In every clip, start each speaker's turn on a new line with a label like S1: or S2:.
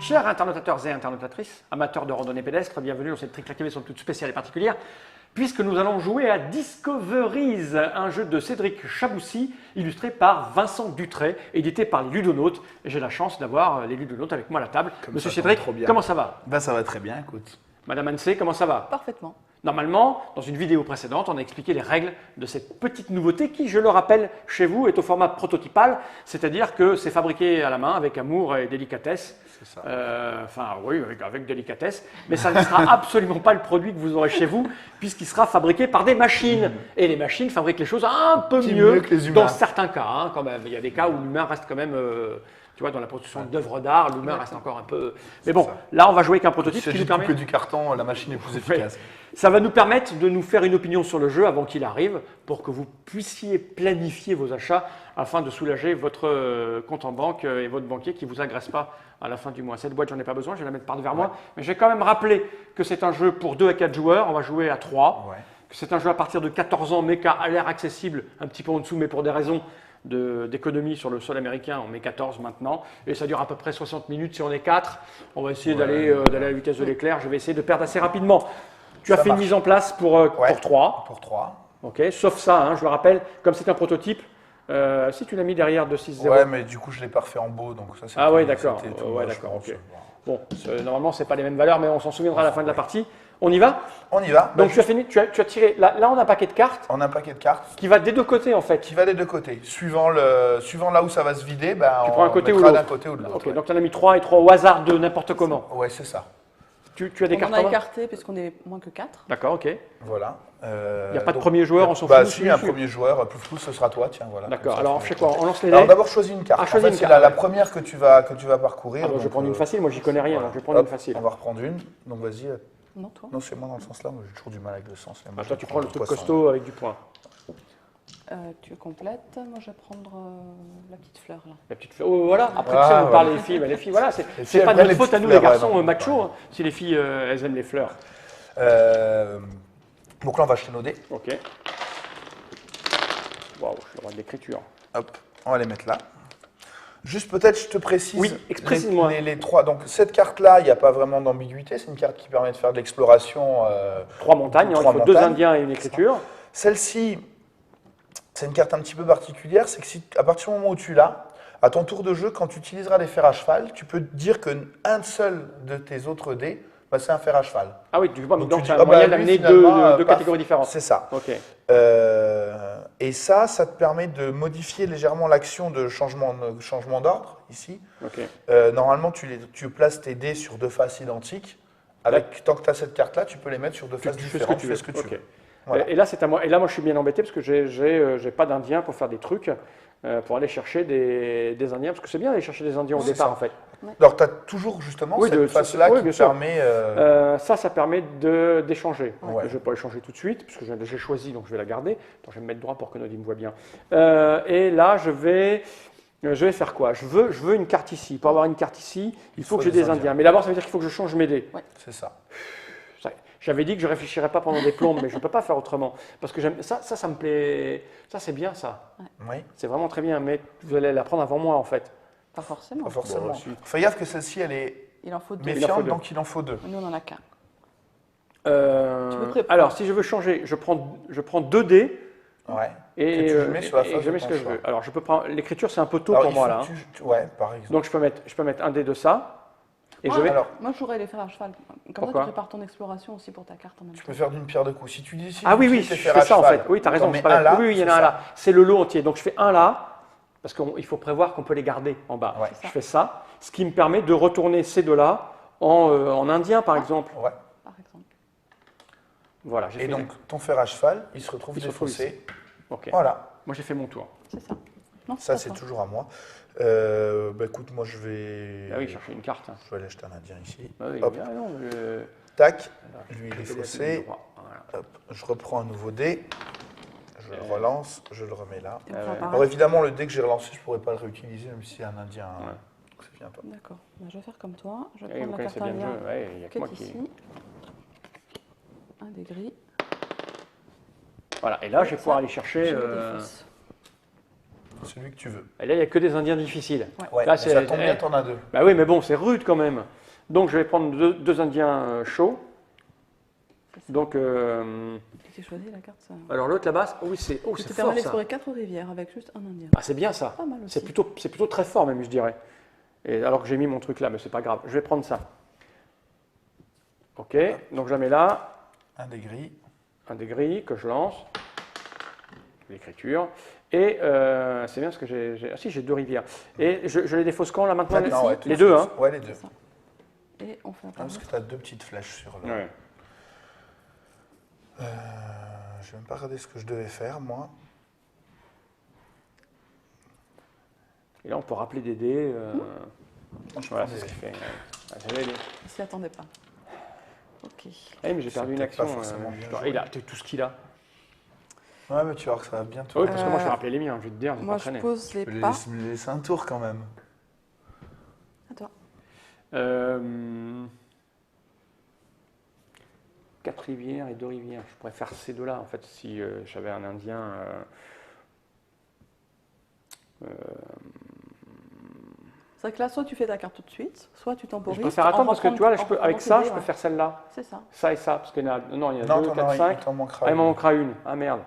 S1: Chers internautateurs et internautatrices, amateurs de randonnée pédestre, bienvenue dans cette Triclactv somme toute spéciale et particulière, puisque nous allons jouer à Discoveries, un jeu de Cédric Chaboussy, illustré par Vincent Dutré, édité par les Ludonautes. Et j'ai la chance d'avoir les Ludonautes avec moi à la table. Monsieur Cédric, comment ça va?
S2: Ben, ça va très bien, écoute.
S1: Madame Ansé, comment ça va?
S3: Parfaitement.
S1: Normalement, dans une vidéo précédente, on a expliqué les règles de cette petite nouveauté qui, je le rappelle, chez vous, est au format prototypal, c'est-à-dire que c'est fabriqué à la main avec amour et délicatesse.
S2: C'est ça.
S1: Enfin, oui, avec délicatesse, mais ça ne sera absolument pas le produit que vous aurez chez vous, puisqu'il sera fabriqué par des machines. Et les machines fabriquent les choses un peu mieux
S2: que les humains.
S1: dans certains cas, hein, quand même. Il y a des cas où l'humain reste quand même... tu vois, dans la production d'œuvres d'art, l'humain reste encore un peu... Mais bon, là, on va jouer avec un prototype qui nous permet...
S2: que du carton, la machine est plus efficace.
S1: Ça va nous permettre de nous faire une opinion sur le jeu avant qu'il arrive, pour que vous puissiez planifier vos achats afin de soulager votre compte en banque et votre banquier qui ne vous agresse pas à la fin du mois. Cette boîte, j'en ai pas besoin, je vais la mettre par devers moi. Mais je vais quand même rappeler que c'est un jeu pour 2 à 4 joueurs, on va jouer à 3.
S2: Ouais.
S1: Que c'est un jeu à partir de 14 ans, mais qui a l'air accessible un petit peu en dessous, mais pour des raisons d'économie sur le sol américain, on met 14 maintenant, et ça dure à peu près 60 minutes si on est 4. On va essayer d'aller à la vitesse de l'éclair, je vais essayer de perdre assez rapidement. Tu as fait une mise en place pour 3.
S2: Pour 3.
S1: Ok, sauf ça, hein, je le rappelle, comme c'est un prototype, si tu l'as mis derrière de 6-0.
S2: Ouais, mais du coup, je l'ai pas refait en beau, donc ça c'est.
S1: Ah ouais, d'accord.
S2: Ouais,
S1: d'accord, ok. Bon, normalement, ce n'est pas les mêmes valeurs, mais on s'en souviendra à la fin de la partie. On y va?
S2: On y va.
S1: Donc, tu as tiré. Là, on a un paquet de cartes.
S2: On a un paquet de cartes
S1: Qui va des deux côtés, en fait.
S2: qui va des deux côtés. Suivant là où ça va se vider, ben,
S1: Tu prends un côté ou
S2: mettra d'un
S1: l'autre.
S2: côté ou de l'autre.
S1: Ok, donc tu en as mis 3 et 3 au hasard de n'importe comment.
S2: Ouais, c'est ça.
S1: Tu as des
S3: On
S1: cartes
S3: en
S1: en
S3: a
S1: main?
S3: écarté puisqu'on est moins que 4.
S1: D'accord, ok.
S2: Voilà.
S1: Il n'y a pas de premier joueur, on s'en
S2: Bah,
S1: fout.
S2: si, un premier joueur, plus flou, ce sera toi, tiens, voilà.
S1: D'accord,
S2: Comme ça,
S1: alors on
S2: tu
S1: fait
S2: mets-
S1: quoi? On lance les
S2: Alors
S1: dés?
S2: d'abord, choisis une carte.
S1: Ah, choisis une
S2: c'est
S1: carte,
S2: la
S1: ouais.
S2: première que tu vas parcourir.
S1: Ah, bah, je vais
S2: donc,
S1: prendre une facile, moi j'y connais rien, donc je vais prendre
S2: hop,
S1: une facile.
S2: On va reprendre une. Donc vas-y.
S3: Non, toi.
S2: Non, c'est moi dans le sens là, moi j'ai toujours du mal avec le sens.
S1: Ah, toi tu prends le truc costaud avec du point.
S3: Tu complètes. Moi, je vais prendre la petite fleur là.
S1: La petite fleur. Oh, voilà, après
S2: Ah,
S1: tu sais, on parle
S2: voilà.
S1: des filles, bah, les filles, voilà,
S2: Les
S1: c'est
S2: filles,
S1: pas
S2: elles
S1: de notre
S2: prennent
S1: faute
S2: les
S1: à nous
S2: petites
S1: les
S2: fleurs,
S1: garçons
S2: ouais, non,
S1: machos,
S2: ouais.
S1: hein, si les filles elles aiment les fleurs.
S2: Donc là, on va acheter nos dés.
S1: Ok. Waouh, je suis le roi de l'écriture.
S2: Hop, on va les mettre là. Juste peut-être, je te précise.
S1: Oui, précise-moi.
S2: Les trois. Donc cette carte-là, il n'y a pas vraiment d'ambiguïté. C'est une carte qui permet de faire de l'exploration.
S1: 3 montagnes, il
S2: trois
S1: faut 2
S2: montagnes.
S1: indiens et une écriture.
S2: Celle-ci, c'est une carte un petit peu particulière. C'est que si, à partir du moment où tu l'as, à ton tour de jeu, quand tu utiliseras les fers à cheval, tu peux dire qu'un seul de tes autres dés, bah, c'est un fer à cheval.
S1: Ah oui, tu vois, donc
S2: tu
S1: tu
S2: dis,
S1: as
S2: ah bah,
S1: moyen
S2: lui,
S1: d'amener
S2: finalement,
S1: deux
S2: paf,
S1: catégories différentes.
S2: C'est ça.
S1: Ok.
S2: Et ça te permet de modifier légèrement l'action de changement d'ordre, ici.
S1: Ok.
S2: Normalement, tu places tes dés sur 2 faces identiques. Tant que tu as cette carte-là, tu peux les mettre sur 2 faces
S1: Tu fais
S2: différentes.
S1: ce que tu veux.
S2: fais ce que tu
S1: Ok.
S2: veux. Voilà.
S1: Et là, c'est à moi. Et là, moi, je suis bien embêté parce que j'ai pas d'Indiens pour faire des trucs, pour aller chercher des Indiens, parce que c'est bien d'aller chercher des Indiens au
S2: C'est
S1: départ,
S2: ça.
S1: en fait.
S2: Alors, tu as toujours justement
S1: Oui,
S2: cette face-là
S1: oui,
S2: qui
S1: bien
S2: te
S1: sûr.
S2: permet...
S1: Ça permet d'échanger.
S2: Ouais.
S1: Je ne vais pas échanger tout de suite, puisque j'ai choisi, donc je vais la garder. Attends, je vais me mettre droit pour que Nodi me voit bien. Et là, je vais faire quoi? Je veux une carte ici. Pour avoir une carte ici, il faut que j'ai des Indiens. Mais d'abord, ça veut dire qu'il faut que je change mes dés.
S2: C'est ça.
S1: J'avais dit que je ne réfléchirais pas pendant des plombes, mais je ne peux pas faire autrement. Parce que ça me plaît. Ça, c'est bien, ça.
S2: Oui,
S1: C'est vraiment très bien, mais vous allez la prendre avant moi, en fait.
S3: Pas forcément.
S2: pas forcément.
S1: Bon, si.
S2: Fais gaffe que celle-ci, elle est
S3: Il en faut 2.
S1: Il en faut
S2: méfiante,
S1: deux.
S2: donc il en faut 2.
S3: Nous, on en a qu'un.
S1: Tu
S3: veux préparer.
S1: alors, si je veux changer, je prends 2 dés.
S2: Ouais.
S1: Et,
S2: Que tu mets sur la
S1: et
S2: face
S1: je mets
S2: de
S1: ce
S2: ton
S1: que je
S2: choix.
S1: veux. Alors, je peux prendre l'écriture, c'est un peu tôt
S2: Alors,
S1: pour
S2: il
S1: moi
S2: faut
S1: là.
S2: que
S1: Hein.
S2: Ouais, par exemple.
S1: Donc, je peux mettre un dé de ça. Et
S3: Moi,
S1: je vais.
S2: alors,
S3: Moi, je jouerais les fers à cheval. Comme
S1: Pourquoi
S3: ça, tu prépares ton exploration aussi pour ta carte en même
S2: tu
S3: temps.
S2: peux faire d'une pierre deux coups. Si tu dis...
S1: Ah oui, oui, je fais ça en fait. Oui, tu as raison.
S2: Mais
S1: c'est pas
S2: un
S1: la-
S2: là,
S1: oui, oui, il y en
S2: c'est
S1: a un
S2: ça.
S1: là. C'est le lot entier. Donc, je fais un là, parce qu'il faut prévoir qu'on peut les garder en bas.
S2: Ouais.
S1: Je fais ça, ce qui me permet de retourner ces deux-là en indien, par exemple.
S2: Ouais.
S3: Par exemple.
S1: Voilà, j'ai
S2: Et
S1: fait.
S2: donc, ton fer à cheval, il se retrouve
S1: Il se retrouve
S2: défaussé.
S1: Ok.
S2: Voilà.
S1: Moi, j'ai fait mon tour.
S3: C'est ça. Non,
S2: Ça,
S3: pas
S2: c'est
S3: toi.
S2: toujours à moi. Bah écoute, moi, je vais...
S1: Ah oui, chercher une carte.
S2: Je vais aller acheter un indien ici.
S1: Ah oui,
S2: Hop.
S1: ah non,
S2: Tac. Lui, il est
S1: je fais
S2: faussé.
S1: du droit. Voilà.
S2: Hop. Je reprends un nouveau dé. Je le relance. Je le remets là.
S3: Et on fait un
S1: ouais.
S3: pareil.
S2: Alors évidemment, le dé que j'ai relancé, je ne pourrais pas le réutiliser, même si c'est un indien.
S1: Ouais.
S2: Donc, ça vient pas.
S3: D'accord. Ben, je vais faire comme toi. Je vais
S1: Eh, vous
S3: prendre la
S1: connaissez
S3: carte
S1: bien le
S3: indien
S1: jeu. Ouais, il y a que
S3: qui
S1: moi
S3: est
S1: qui.
S3: ici. Un des gris.
S1: Voilà, et là, je vais pouvoir aller
S3: Ça,
S1: chercher.
S3: je le défausse.
S2: celui que tu veux.
S1: Et là, il n'y a que des Indiens difficiles.
S2: Ouais,
S1: Là,
S2: mais
S1: c'est-
S2: ça tombe bien, t'en as deux.
S1: Bah oui, mais bon, c'est rude quand même. Donc, je vais prendre deux Indiens chauds.
S3: C'est ça.
S1: Donc,
S3: J'ai choisi la carte. Ça.
S1: alors l'autre là-bas, oui, c'est
S3: Je te
S1: fort
S3: permets
S1: ça.
S3: d'explorer 4 rivières avec juste un indien.
S1: Ah, c'est bien ça.
S3: Pas mal aussi.
S1: C'est plutôt très fort même, je dirais. Et alors que j'ai mis mon truc là, mais c'est pas grave. Je vais prendre ça. Ok, donc je la mets là.
S2: Un des gris.
S1: Un des gris que je lance. L'écriture. Et c'est bien parce que j'ai deux rivières. Et je les défausse quand là maintenant
S2: Maintenant, ouais, tout
S1: les
S2: de
S1: deux,
S2: suite.
S1: hein.
S2: Ouais, les deux.
S3: C'est ça. Et on fait
S2: Ah, parce que tu as deux petites flèches sur le.
S1: Ouais.
S2: Je vais même pas regarder ce que je devais faire, moi.
S1: Et là, on peut rappeler des dés. Voilà, c'est
S2: des-
S1: ce qu'il fait. J'avais les-
S3: Il s'y attendait pas. Ok.
S1: Ah oui, mais j'ai
S2: C'est
S1: perdu une
S2: peut-être
S1: action.
S2: pas forcément bien
S1: Et
S2: joué.
S1: il a tout ce qu'il a.
S2: Ouais, mais tu vas voir que ça va bientôt.
S1: Ah oui, parce que moi, je vais
S3: Euh,
S1: rappeler les miens, je vais te dire, je vais
S3: Moi,
S1: pas
S3: je
S1: traîner.
S3: pose les
S2: Tu peux
S3: pas.
S2: les laisser un tour quand même.
S3: Attends.
S1: 4 rivières et 2 rivières. Je pourrais faire ces deux-là, en fait, si j'avais un Indien.
S3: C'est vrai que là, soit tu fais ta carte tout de suite, soit tu temporises.
S1: Je préfère attendre parce que tu vois, là, avec ça, je peux
S3: faire.
S1: faire celle-là,
S3: C'est ça.
S1: ça et ça. Parce qu'il y en a, non, il y a
S2: Non,
S1: 2,
S2: t'en
S1: 4,
S2: auras-
S1: 5.
S2: il t'en manquera.
S1: Ah, il m'en
S2: une.
S1: manquera une. Ah merde.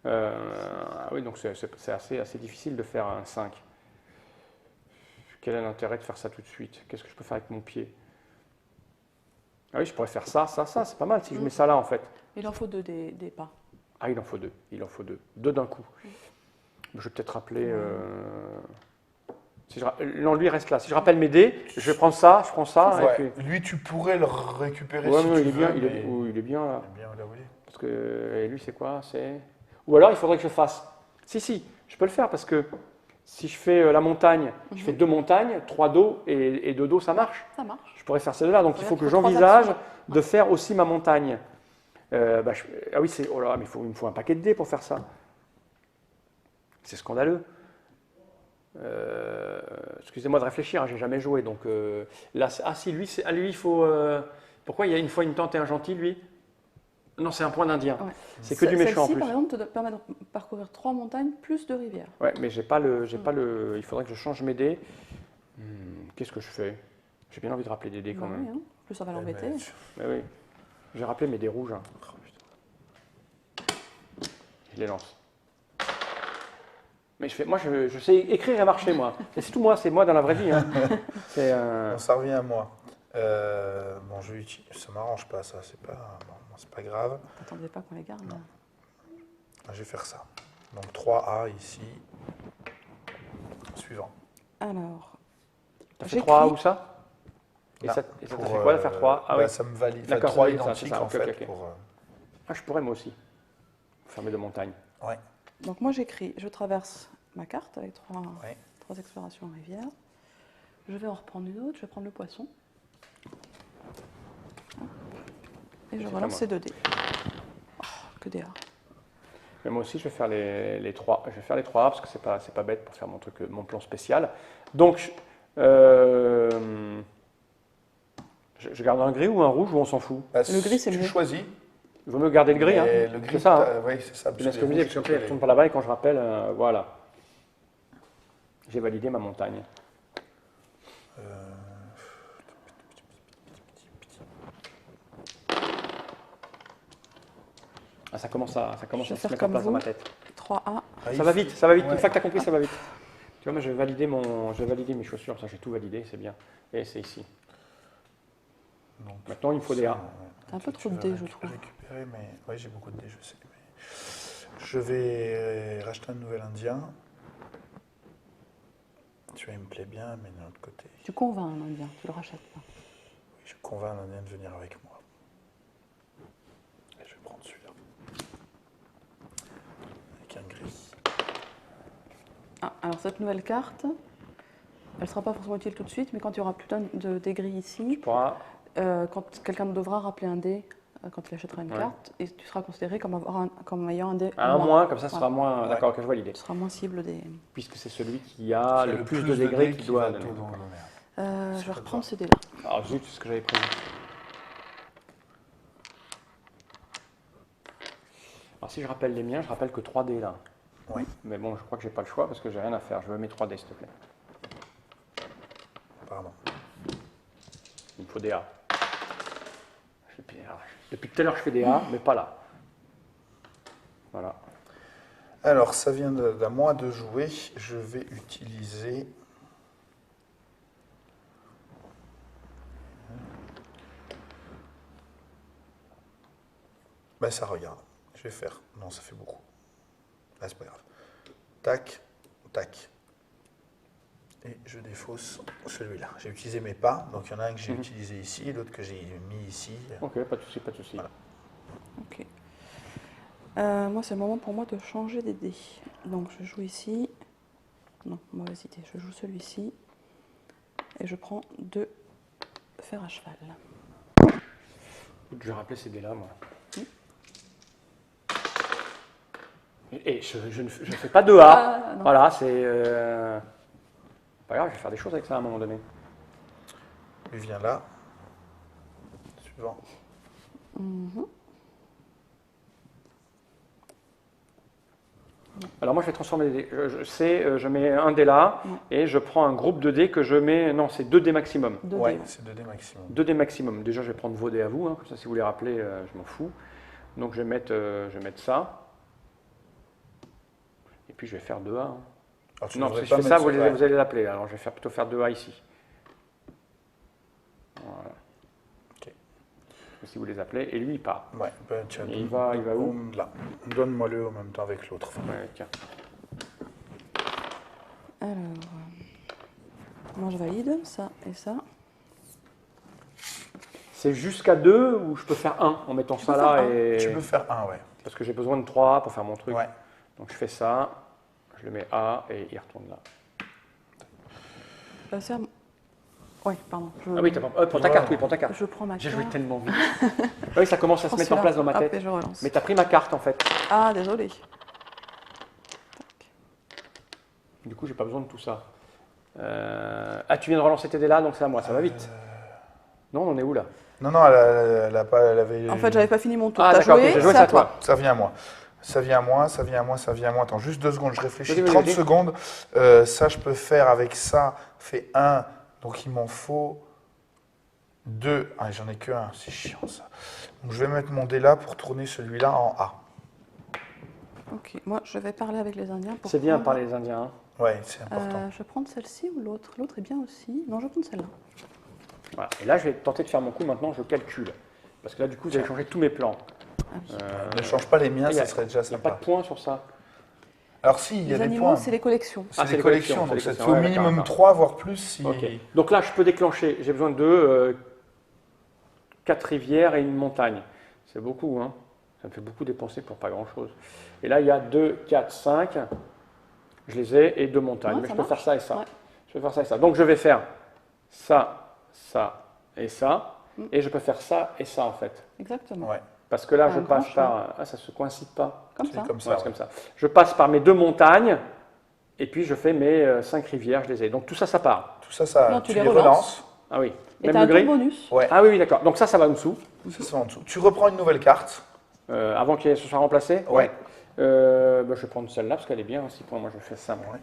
S1: Ah oui, donc c'est assez difficile de faire un 5. Quel est l'intérêt de faire ça tout de suite? Qu'est-ce que je peux faire avec mon pied? Ah oui, je pourrais faire ça, c'est pas mal si je mets ça là en fait.
S3: Il en faut deux des pas.
S1: Ah, il en faut deux, deux d'un coup. Je vais peut-être rappeler. Non, lui reste là. Si je rappelle mes dés, je vais prendre ça, je prends ça.
S2: Ouais.
S1: Et puis...
S2: Lui, tu pourrais le récupérer
S1: Ouais,
S2: si
S1: non,
S2: tu
S1: il est
S2: veux.
S1: bien,
S2: mais-
S1: oui, il est bien là.
S2: Il est bien là où il est.
S1: Parce que et lui, c'est quoi? Ou alors, il faudrait que je fasse. Si, je peux le faire parce que si je fais la montagne, je fais 2 montagnes, 3 dos et 2 dos, ça marche.
S3: Ça marche.
S1: Je pourrais faire celle-là. Donc, il faut
S3: Regarde,
S1: que
S3: il faut 3
S1: j'envisage
S3: actions.
S1: de faire aussi ma montagne. Ah oui, oh là, mais il me faut un paquet de dés pour faire ça. C'est scandaleux. Excusez-moi de réfléchir, hein, j'ai jamais joué. Donc là, si lui, lui, il faut. Pourquoi il y a une fois une tente et un gentil, lui? Non, c'est un point d'Indien.
S3: Ouais.
S1: C'est que du méchant en
S3: Celle-ci,
S1: plus.
S3: par exemple, te permet de parcourir 3 montagnes plus 2 rivières.
S1: Ouais, mais j'ai pas le. Il faudrait que je change mes dés. Qu'est-ce que je fais? J'ai bien envie de rappeler des dés quand
S3: Bah
S1: même.
S3: oui, hein. Plus ça va l'embêter.
S1: Mais oui. J'ai rappelé mes dés rouges. Hein. Oh, putain. Je les lance. Mais moi, je sais écrire et marcher, moi. C'est tout moi, c'est moi dans la vraie vie. Hein. C'est,
S2: Bon, ça revient à moi. Bon, ça m'arrange pas, ça. C'est pas grave.
S3: T'attendais pas qu'on les garde. Là.
S2: Je vais faire ça. Donc 3A ici. Suivant.
S3: Alors,
S1: T'as fait
S3: j'écris.
S1: 3 ou ça? Et
S2: Là,
S1: ça t'a
S2: pour,
S1: fait quoi de faire 3? Ah
S2: bah,
S1: oui.
S2: ça me valide.
S1: D'accord,
S2: 3
S1: ça,
S2: identiques
S1: c'est ça,
S2: en
S1: ok,
S2: fait.
S1: ok.
S2: Pour,
S1: Ah, je pourrais moi aussi. Faire mes 2 montagnes.
S2: ouais.
S3: Donc moi j'écris, je traverse ma carte avec 3
S2: Ouais.
S3: explorations en rivière. Je vais en reprendre une autre, je vais prendre le poisson. Et je
S1: C'est
S3: relance
S1: pas moi.
S3: ces 2 dés. Oh, que des A.
S1: Mais moi aussi, je vais faire les 3. Je vais faire les 3 parce que c'est pas bête pour faire mon truc, mon plan spécial. Donc, je garde un gris ou un rouge ou on s'en fout?
S2: Bah,
S3: Le gris, c'est
S2: tu
S3: mieux.
S2: choisis.
S1: Il vaut mieux garder le gris.
S2: Mais
S1: Hein.
S2: le gris,
S1: C'est ça. Hein.
S2: oui, c'est ça.
S1: C'est bien ce que je me dis, parce qu'après, il retourne par là-bas et quand je rappelle, voilà. J'ai validé ma montagne. Ah, ça commence à
S3: Je vais
S1: se
S3: faire
S1: mettre en
S3: comme
S1: place dans
S3: vous.
S1: ma tête.
S3: 3A.
S2: Ah,
S1: Ça
S2: il
S1: va
S2: faut-
S1: vite, ça va vite.
S2: Ouais.
S1: Une fois que tu as compris, ça va vite. Tu vois, moi, je vais valider mes chaussures. Ça, j'ai tout validé, c'est bien. Et c'est ici.
S2: Donc,
S1: Maintenant, il me faut des A.
S2: ouais.
S3: T'as un peu
S2: Tu
S3: trop de
S2: veux
S3: dés, je trouve.
S2: récupérer, mais oui, j'ai beaucoup de dés, je sais. Mais je vais racheter un nouvel Indien. Tu vois, il me plaît bien, mais d'un autre côté,
S3: Tu convaincs un indien, tu le rachètes pas.
S2: oui, je convainc un Indien de venir avec moi. Et je vais prendre celui-là. Avec un gris.
S3: Ah, alors cette nouvelle carte, elle ne sera pas forcément utile tout de suite, mais quand il y aura plus des grilles
S1: Tu
S3: ici,
S1: pourras.
S3: quand quelqu'un devra rappeler un dé quand il achètera une
S1: Ouais.
S3: carte, et tu seras considéré comme ayant un dé
S1: Un moins, comme ça, ce sera
S3: Voilà.
S1: moins.
S2: Ouais.
S1: D'accord, que je vois l'idée.
S3: Tu seras moins cible des...
S1: Puisque c'est celui qui a
S2: C'est
S1: le plus de degrés qui doit.
S2: va
S1: donner.
S2: tout dans le
S3: je
S2: C'est
S3: vais
S2: pas
S3: reprendre
S2: grave.
S3: ces dés-là.
S1: Ah zut, c'est ce que j'avais prévu. Alors si je rappelle les miens, je rappelle que 3D là.
S2: Oui.
S1: Mais bon, je crois que j'ai pas le choix parce que j'ai rien à faire. Je veux mes 3 dés, s'il te plaît.
S2: Pardon.
S1: Il me faut des A. Depuis tout à l'heure, je fais des A, mais pas là. Voilà.
S2: Alors, ça vient d'à moi de jouer. Je vais utiliser... Ben ça, regarde. Je vais faire... Non, ça fait beaucoup. Là, c'est pas grave. Tac, tac. Et je défausse celui-là. J'ai utilisé mes pas. Donc, il y en a un que j'ai utilisé ici, l'autre que j'ai mis ici.
S1: Ok, pas de souci, pas de souci.
S2: Voilà.
S3: Ok. Moi, c'est le moment pour moi de changer des dés. Donc, je joue ici. Non, mauvaise idée. Je joue celui-ci. Et je prends 2 fers à cheval.
S1: Je vais rappeler ces dés-là, moi. Et je ne fais pas de A.
S3: Ah, non.
S1: Voilà, c'est... Pas grave, je vais faire des choses avec ça à un moment donné.
S2: Lui vient là. Suivant.
S1: Alors moi, je vais transformer les dés. Je mets un dé là, et je prends un groupe de dés que je mets... Non, c'est 2 dés maximum.
S3: 2
S2: Ouais,
S3: dés.
S2: c'est 2 dés maximum.
S1: 2 dés maximum. Déjà, je vais prendre vos dés à vous, hein, comme ça, si vous les rappelez, je m'en fous. Donc, je vais mettre ça. Et puis, je vais faire 2A. hein.
S2: Alors, tu
S1: Non,
S2: devrais
S1: si je
S2: pas
S1: fais ça,
S2: mettre
S1: vous allez l'appeler. Alors, je vais plutôt faire 2A ici. Voilà.
S2: Ok.
S1: Si vous les appelez. Et lui, il part.
S2: Ouais, ben, tiens,
S1: Et il va où?
S2: Là. Donne-moi-le en même temps avec l'autre.
S1: Ouais, tiens.
S3: Alors, moi, je valide ça et ça.
S1: C'est jusqu'à 2 ou je peux faire 1 en mettant ça
S3: peux
S1: là
S3: faire
S1: et...
S2: Tu peux faire un, ouais.
S1: Parce que j'ai besoin de 3 pour faire mon truc.
S2: Ouais.
S1: Donc, je fais ça. Je le mets A et il retourne là.
S3: Oui, pardon.
S1: Ah oui, pour ta carte, oui, pour ta carte.
S3: Je prends ma
S1: J'ai
S3: carte.
S1: joué tellement vite. Ah oui, ça commence à se
S3: prends
S1: mettre en
S3: celui-là.
S1: place dans ma
S3: Hop,
S1: tête.
S3: et je relance.
S1: Mais tu as pris ma carte en fait.
S3: Ah, désolé.
S1: Du coup, j'ai pas besoin de tout ça. Ah, tu viens de relancer tes dés là, donc c'est à moi, ça va vite. Non, on en est où là?
S2: Non, non, elle avait...
S3: En fait, j'avais pas fini mon tour.
S1: Ah,
S3: T'as
S1: d'accord, ok,
S3: joué,
S1: j'ai joué,
S3: c'est
S1: c'est
S3: à
S1: à toi.
S2: Ça vient à moi. Ça vient à moi, ça vient à moi, ça vient à moi. Attends, juste 2 secondes, je réfléchis.
S1: Vas-y, vas-y,
S2: 30
S1: vas-y.
S2: secondes. Ça, je peux faire avec ça. Fait 1. Donc, il m'en faut 2. Ah, j'en ai que 1. C'est chiant, ça. Donc, je vais mettre mon dé là pour tourner celui-là en A.
S3: Ok, moi, je vais parler avec les Indiens. Pour
S1: C'est bien de
S3: prendre-
S1: parler les Indiens. Hein.
S2: Ouais, c'est important.
S3: je vais prendre celle-ci ou l'autre? L'autre est bien aussi. Non, je vais prendre celle-là.
S1: Voilà. Et là, je vais tenter de faire mon coup maintenant, je calcule. Parce que là, du coup, vous allez changer tous mes plans.
S3: Ah oui.
S2: Ne change pas les miens,
S1: il y a-
S2: ça serait déjà
S1: Il n'y a pas
S2: sympa.
S1: de points sur ça.
S2: Alors, si, il y a
S3: Les
S2: des
S3: animaux,
S2: points.
S3: c'est les collections.
S2: C'est
S1: Ah,
S2: des
S1: c'est les
S2: collections,
S1: collections,
S2: donc
S1: c'est
S2: ça
S1: les
S2: te fait
S1: collections.
S2: au
S1: Ouais,
S2: minimum
S1: d'accord.
S2: 3, voire plus. Si...
S1: Ok. Donc là, je peux déclencher. J'ai besoin de 4 rivières et une montagne. C'est beaucoup, hein. Ça me fait beaucoup dépenser pour pas grand-chose. Et là, il y a 2, 4, 5. Je les ai et 2 montagnes.
S3: Ouais,
S1: Mais
S3: ça
S1: je peux faire
S3: marche.
S1: ça et ça.
S3: Ouais.
S1: Je peux faire ça et ça. Donc je vais faire ça, ça et ça. Et je peux faire ça et ça en fait.
S3: Exactement.
S2: Ouais,
S1: Parce que là,
S3: Un
S1: je
S3: grand
S1: passe par... Ah, ça se coïncide pas.
S3: Comme
S2: c'est
S3: ça.
S2: comme ça.
S1: Ouais,
S2: ouais.
S1: c'est comme ça. Je passe par mes 2 montagnes. Et puis je fais mes 5 rivières, je les ai. Donc tout ça, ça part.
S2: Tout ça, ça
S3: Non,
S2: tu
S3: tu
S2: les
S3: les
S2: relances.
S1: Ah oui.
S3: Et
S1: Même
S3: t'as
S1: le
S3: un tour
S1: gris.
S3: bonus.
S2: Ouais,
S1: Ah oui, oui, d'accord. Donc ça va en dessous.
S2: ça, c'est en dessous. Tu reprends une nouvelle carte.
S1: Avant qu'elle se soit remplacée.
S2: Ouais.
S1: Je vais prendre celle-là parce qu'elle est bien aussi. Pour moi, je fais ça. Moi.
S2: Ouais.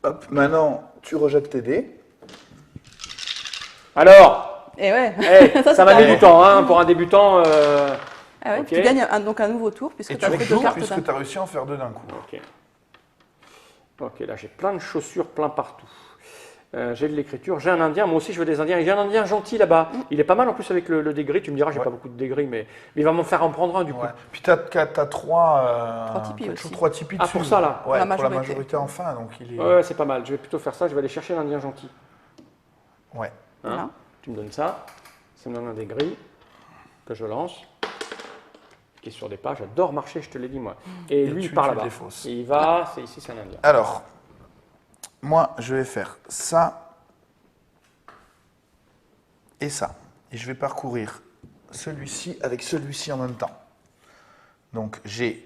S2: Hop, maintenant, tu rejettes tes dés.
S1: Alors,
S3: Et ouais.
S1: ça m'a mis du temps hein, pour un débutant.
S3: Ah ouais,
S1: Ok.
S3: tu gagnes donc un nouveau tour puisque
S2: Et
S3: tu as
S2: tu
S3: fait 2
S2: rejoues
S3: cartes
S2: puisque
S3: d'un
S2: tu as réussi à en faire 2 d'un coup.
S1: Ok. Ok, là j'ai plein de chaussures plein partout. J'ai de l'écriture, j'ai un indien, moi aussi je veux des indiens. J'ai un indien gentil là-bas. Il est pas mal en plus avec le dégris. Tu me diras, j'ai
S2: Ouais.
S1: pas beaucoup de dégris, mais il va m'en faire en prendre un du coup.
S2: Ouais. Puis tu as 3
S3: Trois tipis aussi.
S2: 3 tipis
S1: Ah,
S2: dessus.
S1: pour ça, là.
S2: Ouais,
S3: La
S2: pour la
S3: majorité.
S2: majorité enfin. Donc il est...
S1: Ouais, c'est pas mal. Je vais plutôt faire ça. Je vais aller chercher l'indien gentil.
S2: Ouais.
S1: Hein.
S3: Voilà.
S1: Tu me donnes ça. Ça me donne un dégris que je lance. Qui est sur des pas. J'adore marcher, je te l'ai dit moi. Et lui,
S2: tu-
S1: il part
S2: tu
S1: là-bas.
S2: défausses.
S1: Et il va, c'est ici, c'est un indien.
S2: Alors, moi, je vais faire ça et ça. Et je vais parcourir celui-ci avec celui-ci en même temps. Donc, j'ai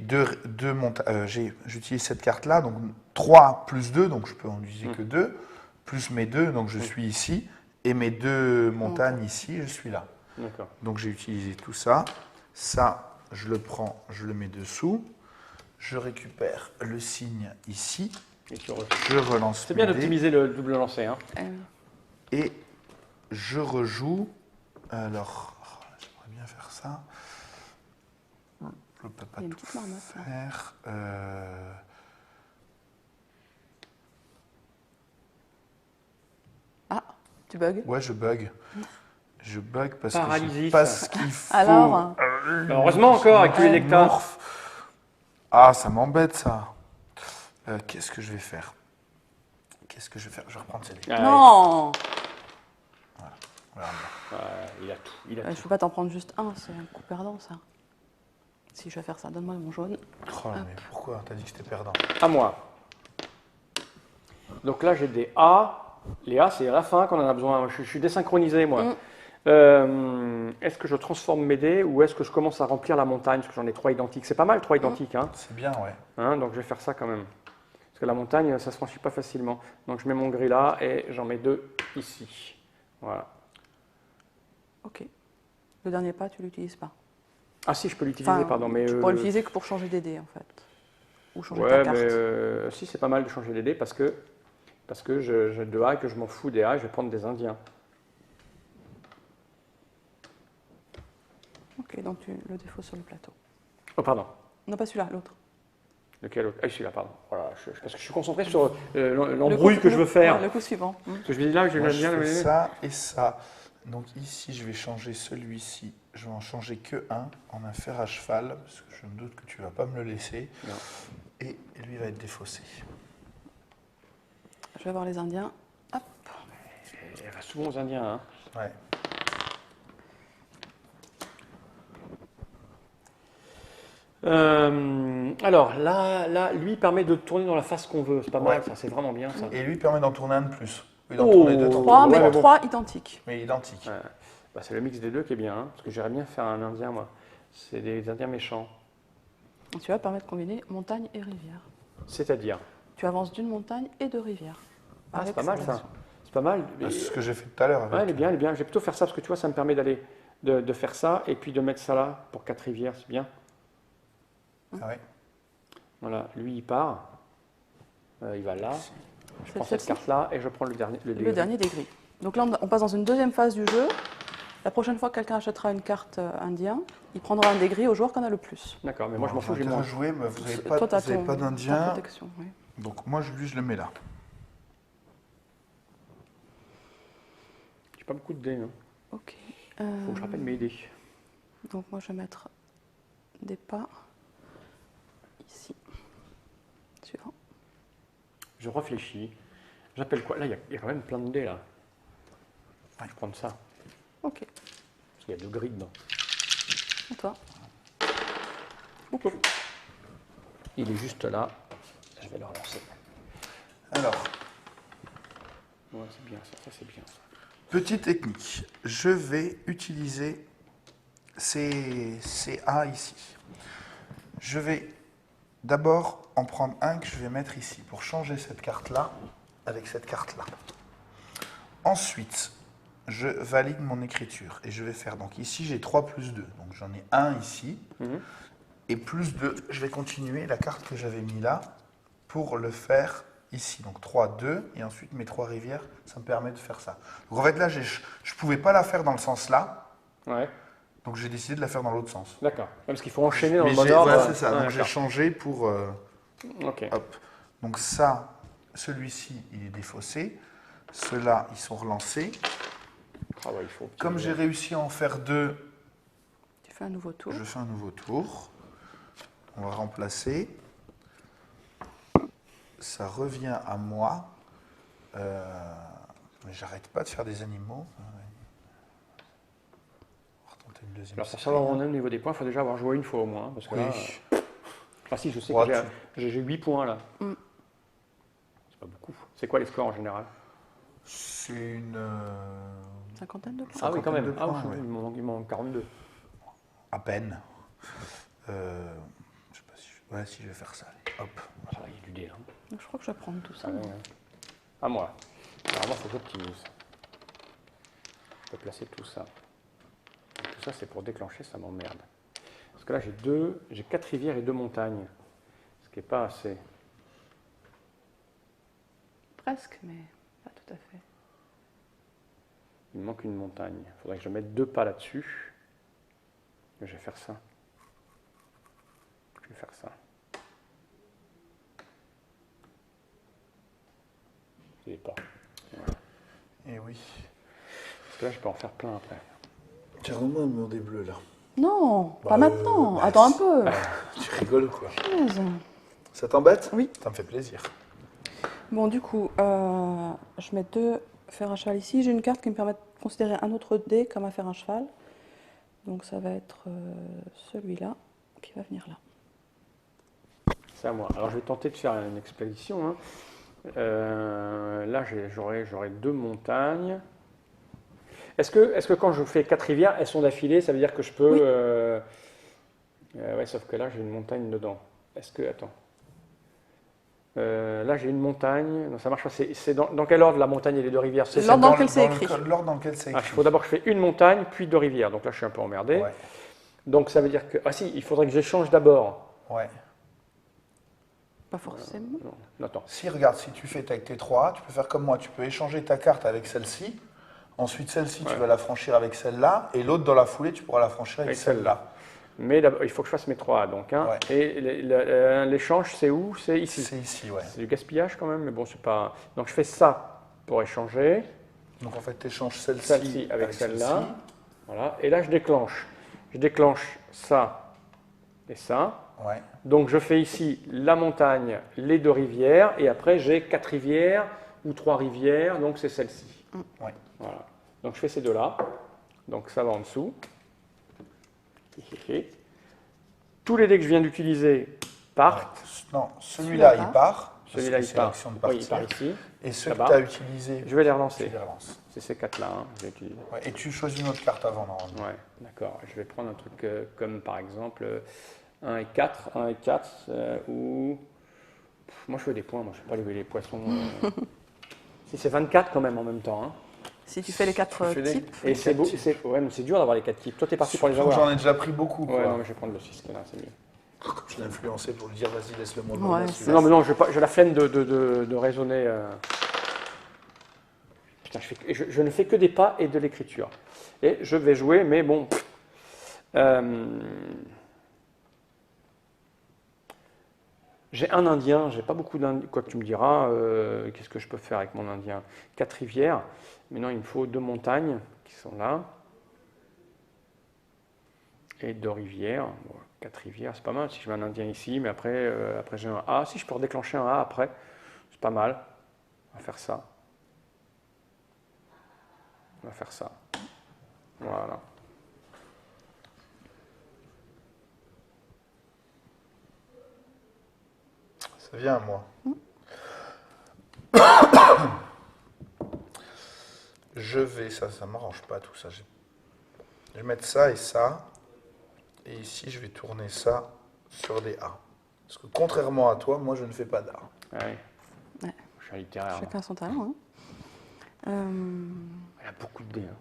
S2: j'utilise cette carte-là, donc 3 plus 2, donc je peux en utiliser que 2, plus mes 2, donc je suis ici, et mes 2 montagnes ici, je suis là.
S1: D'accord.
S2: Donc, j'ai utilisé tout ça. Ça, je le prends, je le mets dessous. Je récupère le signe ici.
S1: Et tu rejoues.
S2: Je relance
S1: C'est bien
S2: mes dés.
S1: d'optimiser le double lancer. Hein.
S2: Et je rejoue. Alors, j'aimerais bien faire ça. Je peux pas
S3: Il y a une
S2: tout
S3: petite marmotte, là.
S2: faire.
S3: Ah, tu bugs.
S2: Ouais, je bug. Je bug parce
S1: Paralysie,
S2: que je pas
S1: ça.
S2: ce qu'il faut.
S3: Alors,
S1: Heureusement encore avec tous les lecteurs.
S2: Morph. Ah, ça m'embête ça. Qu'est-ce que je vais faire? Qu'est-ce que je vais faire? Je vais reprendre ces dés.
S1: Ah,
S3: non,
S2: Regarde.
S1: il a tout. Il a
S3: je ne
S1: tout.
S3: peux pas t'en prendre juste un, c'est un coup perdant ça. Si je vais faire ça, donne-moi mon jaune.
S2: Oh, mais pourquoi? T'as dit que c'était perdant.
S1: À moi. Donc là, j'ai des A. Les A, c'est à la fin qu'on en a besoin. Je suis désynchronisé, moi. Est-ce que je transforme mes dés ou est-ce que je commence à remplir la montagne? Parce que j'en ai 3 identiques. C'est pas mal, 3 identiques. Hein.
S2: C'est bien, ouais.
S1: Hein, donc je vais faire ça quand même. Parce que la montagne, ça se franchit pas facilement. Donc je mets mon gris là et j'en mets 2 ici. Voilà.
S3: Ok. Le dernier pas, tu l'utilises pas.
S1: Ah si, je peux l'utiliser,
S3: Enfin,
S1: pardon. Mais,
S3: tu pourrais l'utiliser que pour changer des dés en fait. Ou changer ta
S1: ouais,
S3: carte.
S1: mais si, c'est pas mal de changer les dés parce que j'ai 2 A et que je m'en fous des A et je vais prendre des Indiens.
S3: Ok, donc tu le défausses sur le plateau.
S1: Oh, pardon.
S3: Non, pas celui-là, l'autre.
S1: Lequel autre? Ah, celui-là, pardon. Voilà, parce que je suis concentré sur l'embrouille que je veux faire.
S3: Ouais, le coup suivant.
S1: Parce que je me dis là, je
S2: Moi,
S1: vais
S2: je
S1: bien
S2: fais ça et ça. Donc ici, je vais changer celui-ci. Je vais en changer que un en un fer à cheval, parce que je me doute que tu vas pas me le laisser.
S1: Non.
S2: Et lui va être défaussé.
S3: Je vais avoir les Indiens. Hop.
S1: Il reste souvent aux Indiens. Hein.
S2: Ouais.
S1: Alors là, lui permet de tourner dans la face qu'on veut. C'est pas mal,
S2: Ouais.
S1: ça, c'est vraiment bien ça.
S2: Et lui permet d'en tourner un de plus. Il en
S1: Oh.
S2: tourner deux,
S3: 3,
S1: Ouais,
S3: mais
S1: mais bon.
S3: 3 identiques.
S2: mais identiques.
S1: Ouais. Bah, c'est le mix des deux qui est bien, hein, parce que j'aimerais bien faire un Indien, moi. C'est des Indiens méchants.
S3: Tu vas permettre de combiner montagne et rivière.
S1: C'est-à-dire.
S3: Tu avances d'une montagne et de rivière.
S1: Ah, c'est
S3: Avec
S1: pas mal
S3: cette
S1: ça.
S3: action.
S1: C'est pas mal.
S2: C'est ce que j'ai fait tout à l'heure.
S1: Ouais, elle est bien, elle est bien. Je vais plutôt faire ça parce que tu vois, ça me permet d'aller de faire ça et puis de mettre ça là pour 4 rivières, c'est bien.
S2: Ah ouais.
S1: Voilà, lui il part. Il va là. Je prends cette
S3: celle-ci
S1: carte là et je prends le dernier.
S3: Le dernier des gris. Donc là, on passe dans une deuxième phase du jeu. La prochaine fois que quelqu'un achètera une carte indien, il prendra un des gris au joueur qu'on a le plus.
S1: D'accord, mais moi je m'en fous, j'ai
S2: moins.
S1: moins.
S2: Jouer, mais vous n'avez
S3: Toi,
S2: pas,
S3: t'as
S2: vous avez
S3: ton-
S2: pas
S3: ta
S2: d'Indien.
S3: protection, oui.
S2: Donc moi, lui, je le mets là.
S1: J'ai pas beaucoup de dés. Hein.
S3: Ok.
S1: Faut que je rappelle mes dés.
S3: Donc moi, je vais mettre des pas ici. Suivant.
S1: Je réfléchis. J'appelle quoi? Là, il y a quand même plein de dés là. Je vais prendre ça.
S3: Ok.
S1: Parce qu'il y a 2 gris dedans.
S3: Et toi?
S1: Il est juste là. Je vais le relancer.
S2: Alors,
S1: Ouais, c'est bien ça, c'est bien ça.
S2: petite technique. Je vais utiliser ces A ici. Je vais d'abord en prendre un que je vais mettre ici pour changer cette carte-là avec cette carte-là. Ensuite, je valide mon écriture et je vais faire, donc ici j'ai 3 plus 2, donc j'en ai un ici, et plus 2, je vais continuer la carte que j'avais mis là pour le faire ici, donc 3, 2, et ensuite mes 3 rivières, ça me permet de faire ça. Donc en fait là, je ne pouvais pas la faire dans le sens là,
S1: Ouais,
S2: donc j'ai décidé de la faire dans l'autre sens.
S1: d'accord. Parce qu'il faut enchaîner dans
S2: Mais
S1: le bon
S2: j'ai-
S1: ordre.
S2: voilà, c'est ça,
S1: Ouais,
S2: donc j'ai
S1: d'accord.
S2: changé pour...
S1: Ok.
S2: hop. Donc ça, celui-ci, il est défaussé, ceux-là, ils sont relancés.
S1: Ah ouais, il faut.
S2: Comme j'ai réussi à en faire 2,
S3: Tu fais un nouveau tour.
S2: je fais un nouveau tour. On va remplacer. Ça revient à moi. Mais j'arrête pas de faire des animaux. On va retenter une deuxième
S1: Alors pour
S2: série.
S1: savoir où on est au niveau des points, il faut déjà avoir joué une fois au moins. Parce que
S2: Oui.
S1: là, ah si, je sais
S2: Ouais,
S1: que j'ai 8 points là.
S3: Mm.
S1: C'est pas beaucoup. C'est quoi les scores en général?
S2: C'est une...
S3: Cinquantaine de points.
S1: Ah oui, quand même.
S2: de
S1: Ah,
S2: points,
S1: oui,
S2: ouais.
S1: il m'en manque 42.
S2: À peine. Je sais pas si je... Ouais, si je vais faire ça. Allez, hop.
S1: Ah, il y a du dé là.
S3: Donc, je crois que je vais prendre tout ça.
S1: Ah, ouais, ouais. À moi. Alors moi, il faut que j'optimise. Je peux placer tout ça. Tout ça, c'est pour déclencher, ça m'emmerde. Parce que là, j'ai 4 rivières et 2 montagnes. qui n'est pas assez.
S3: Presque, mais pas tout à fait.
S1: Il me manque une montagne. Il faudrait que je mette 2 pas là-dessus. Je vais faire ça. Je vais faire ça. Je n'ai pas. Voilà.
S2: Et oui.
S1: Parce que là, je peux en faire plein après.
S2: Tu as vraiment demandé bleu là.
S3: Non,
S2: Bah,
S3: pas maintenant.
S2: bah,
S3: Attends un
S2: si.
S3: peu.
S2: Tu rigoles ou quoi?
S3: Punaise.
S2: Ça t'embête?
S3: Oui.
S2: Ça me fait plaisir.
S3: Bon, du coup, je mets 2 fers à cheval ici. J'ai une carte qui me permet de considérer un autre dé comme un fer à cheval. Donc ça va être celui-là qui va venir là.
S1: C'est à moi. Alors, je vais tenter de faire une expédition. Hein. Là, j'aurai 2 montagnes. Est-ce que quand je fais 4 rivières, elles sont d'affilée? Ça veut dire que je peux...
S3: Oui.
S1: Ouais, sauf que là, j'ai une montagne dedans. Est-ce que... Attends. Là, j'ai une montagne. Non, ça marche pas. C'est dans quel ordre la montagne et les 2 rivières?
S3: L'ordre dans lequel c'est écrit.
S2: L'ordre dans lequel c'est
S1: Il
S2: écrit.
S1: faut d'abord que je fais une montagne, puis 2 rivières. Donc là, je suis un peu emmerdé.
S2: Ouais.
S1: Donc ça veut dire que... Ah si, il faudrait que j'échange d'abord.
S2: Ouais.
S3: Pas forcément.
S1: Non, attends.
S2: Si, regarde, si tu fais avec tes 3, tu peux faire comme moi. Tu peux échanger ta carte avec celle-ci. Ensuite, celle-ci, tu
S1: Ouais.
S2: vas la franchir avec celle-là. Et l'autre, dans la foulée, tu pourras la franchir avec
S1: Avec
S2: celle-là.
S1: Mais d'abord, il faut que je fasse mes 3. Donc, hein.
S2: Ouais.
S1: Et l'échange, c'est où? C'est ici.
S2: C'est ici, ouais.
S1: C'est du gaspillage quand même, mais bon, c'est pas... Donc je fais ça pour échanger.
S2: Donc en fait, tu échanges celle-ci
S1: Celle-ci avec celle-là.
S2: celle-ci.
S1: Voilà. Et là, je déclenche. Je déclenche ça et ça.
S2: Ouais.
S1: Donc je fais ici la montagne, les 2 rivières, et après j'ai 4 rivières ou 3 rivières, donc c'est celle-ci.
S2: Ouais.
S1: Voilà. Donc je fais ces 2-là. Donc ça va en dessous. Tous les dés que je viens d'utiliser partent.
S2: Ouais. Non, celui-là, il part.
S1: Celui-là,
S2: parce
S1: il
S2: que c'est
S1: part.
S2: l'action de
S1: Oui, il
S2: partir.
S1: part ici.
S2: Et ceux que
S1: Là-bas.
S2: tu as utilisés,
S1: Je vais les
S2: tu
S1: relancer.
S2: les relances.
S1: C'est ces 4-là hein, que j'ai utilisés.
S2: Ouais. Et tu choisis une autre carte avant, normalement.
S1: Ouais, d'accord. Je vais prendre un truc comme par exemple 1 et 4. 1 et 4 ou... Moi je fais des points, moi je ne fais pas les poissons. Si c'est 24 quand même en même temps. Hein.
S3: Si tu fais les 4 types.
S1: Et c'est beau, ouais, mais c'est dur d'avoir les 4 types. Toi t'es parti pour les
S2: Surtout que
S1: avoir.
S2: j'en ai déjà pris beaucoup.
S1: Ouais,
S2: Quoi.
S1: non, mais je vais prendre le 6 là, c'est mieux.
S2: Je l'ai influencé pour lui dire, vas-y, laisse-le moi.
S3: Ouais,
S2: moi,
S3: c'est
S1: Non, mais non, j'ai la flemme de raisonner. Putain, je ne fais que des pas et de l'écriture. Et je vais jouer, mais bon. J'ai un Indien, j'ai pas beaucoup d'Indiens. Quoi que tu me diras, qu'est-ce que je peux faire avec mon Indien? 4 rivières. Maintenant, il me faut 2 montagnes qui sont là. Et 2 rivières. Bon, 4 rivières, c'est pas mal si je mets un Indien ici, mais après j'ai un A. Si je peux redéclencher un A après, c'est pas mal. On va faire ça. On va faire ça. Voilà.
S2: Ça vient à moi. Je vais, ça m'arrange pas tout ça. Je vais mettre ça et ça. Et ici, je vais tourner ça sur des A. Parce que contrairement à toi, moi, je ne fais pas d'A.
S1: Ouais.
S3: Ouais.
S1: Je suis un littéraire.
S3: Chacun son talent. Hein.
S1: Il y a beaucoup de dés. Hein.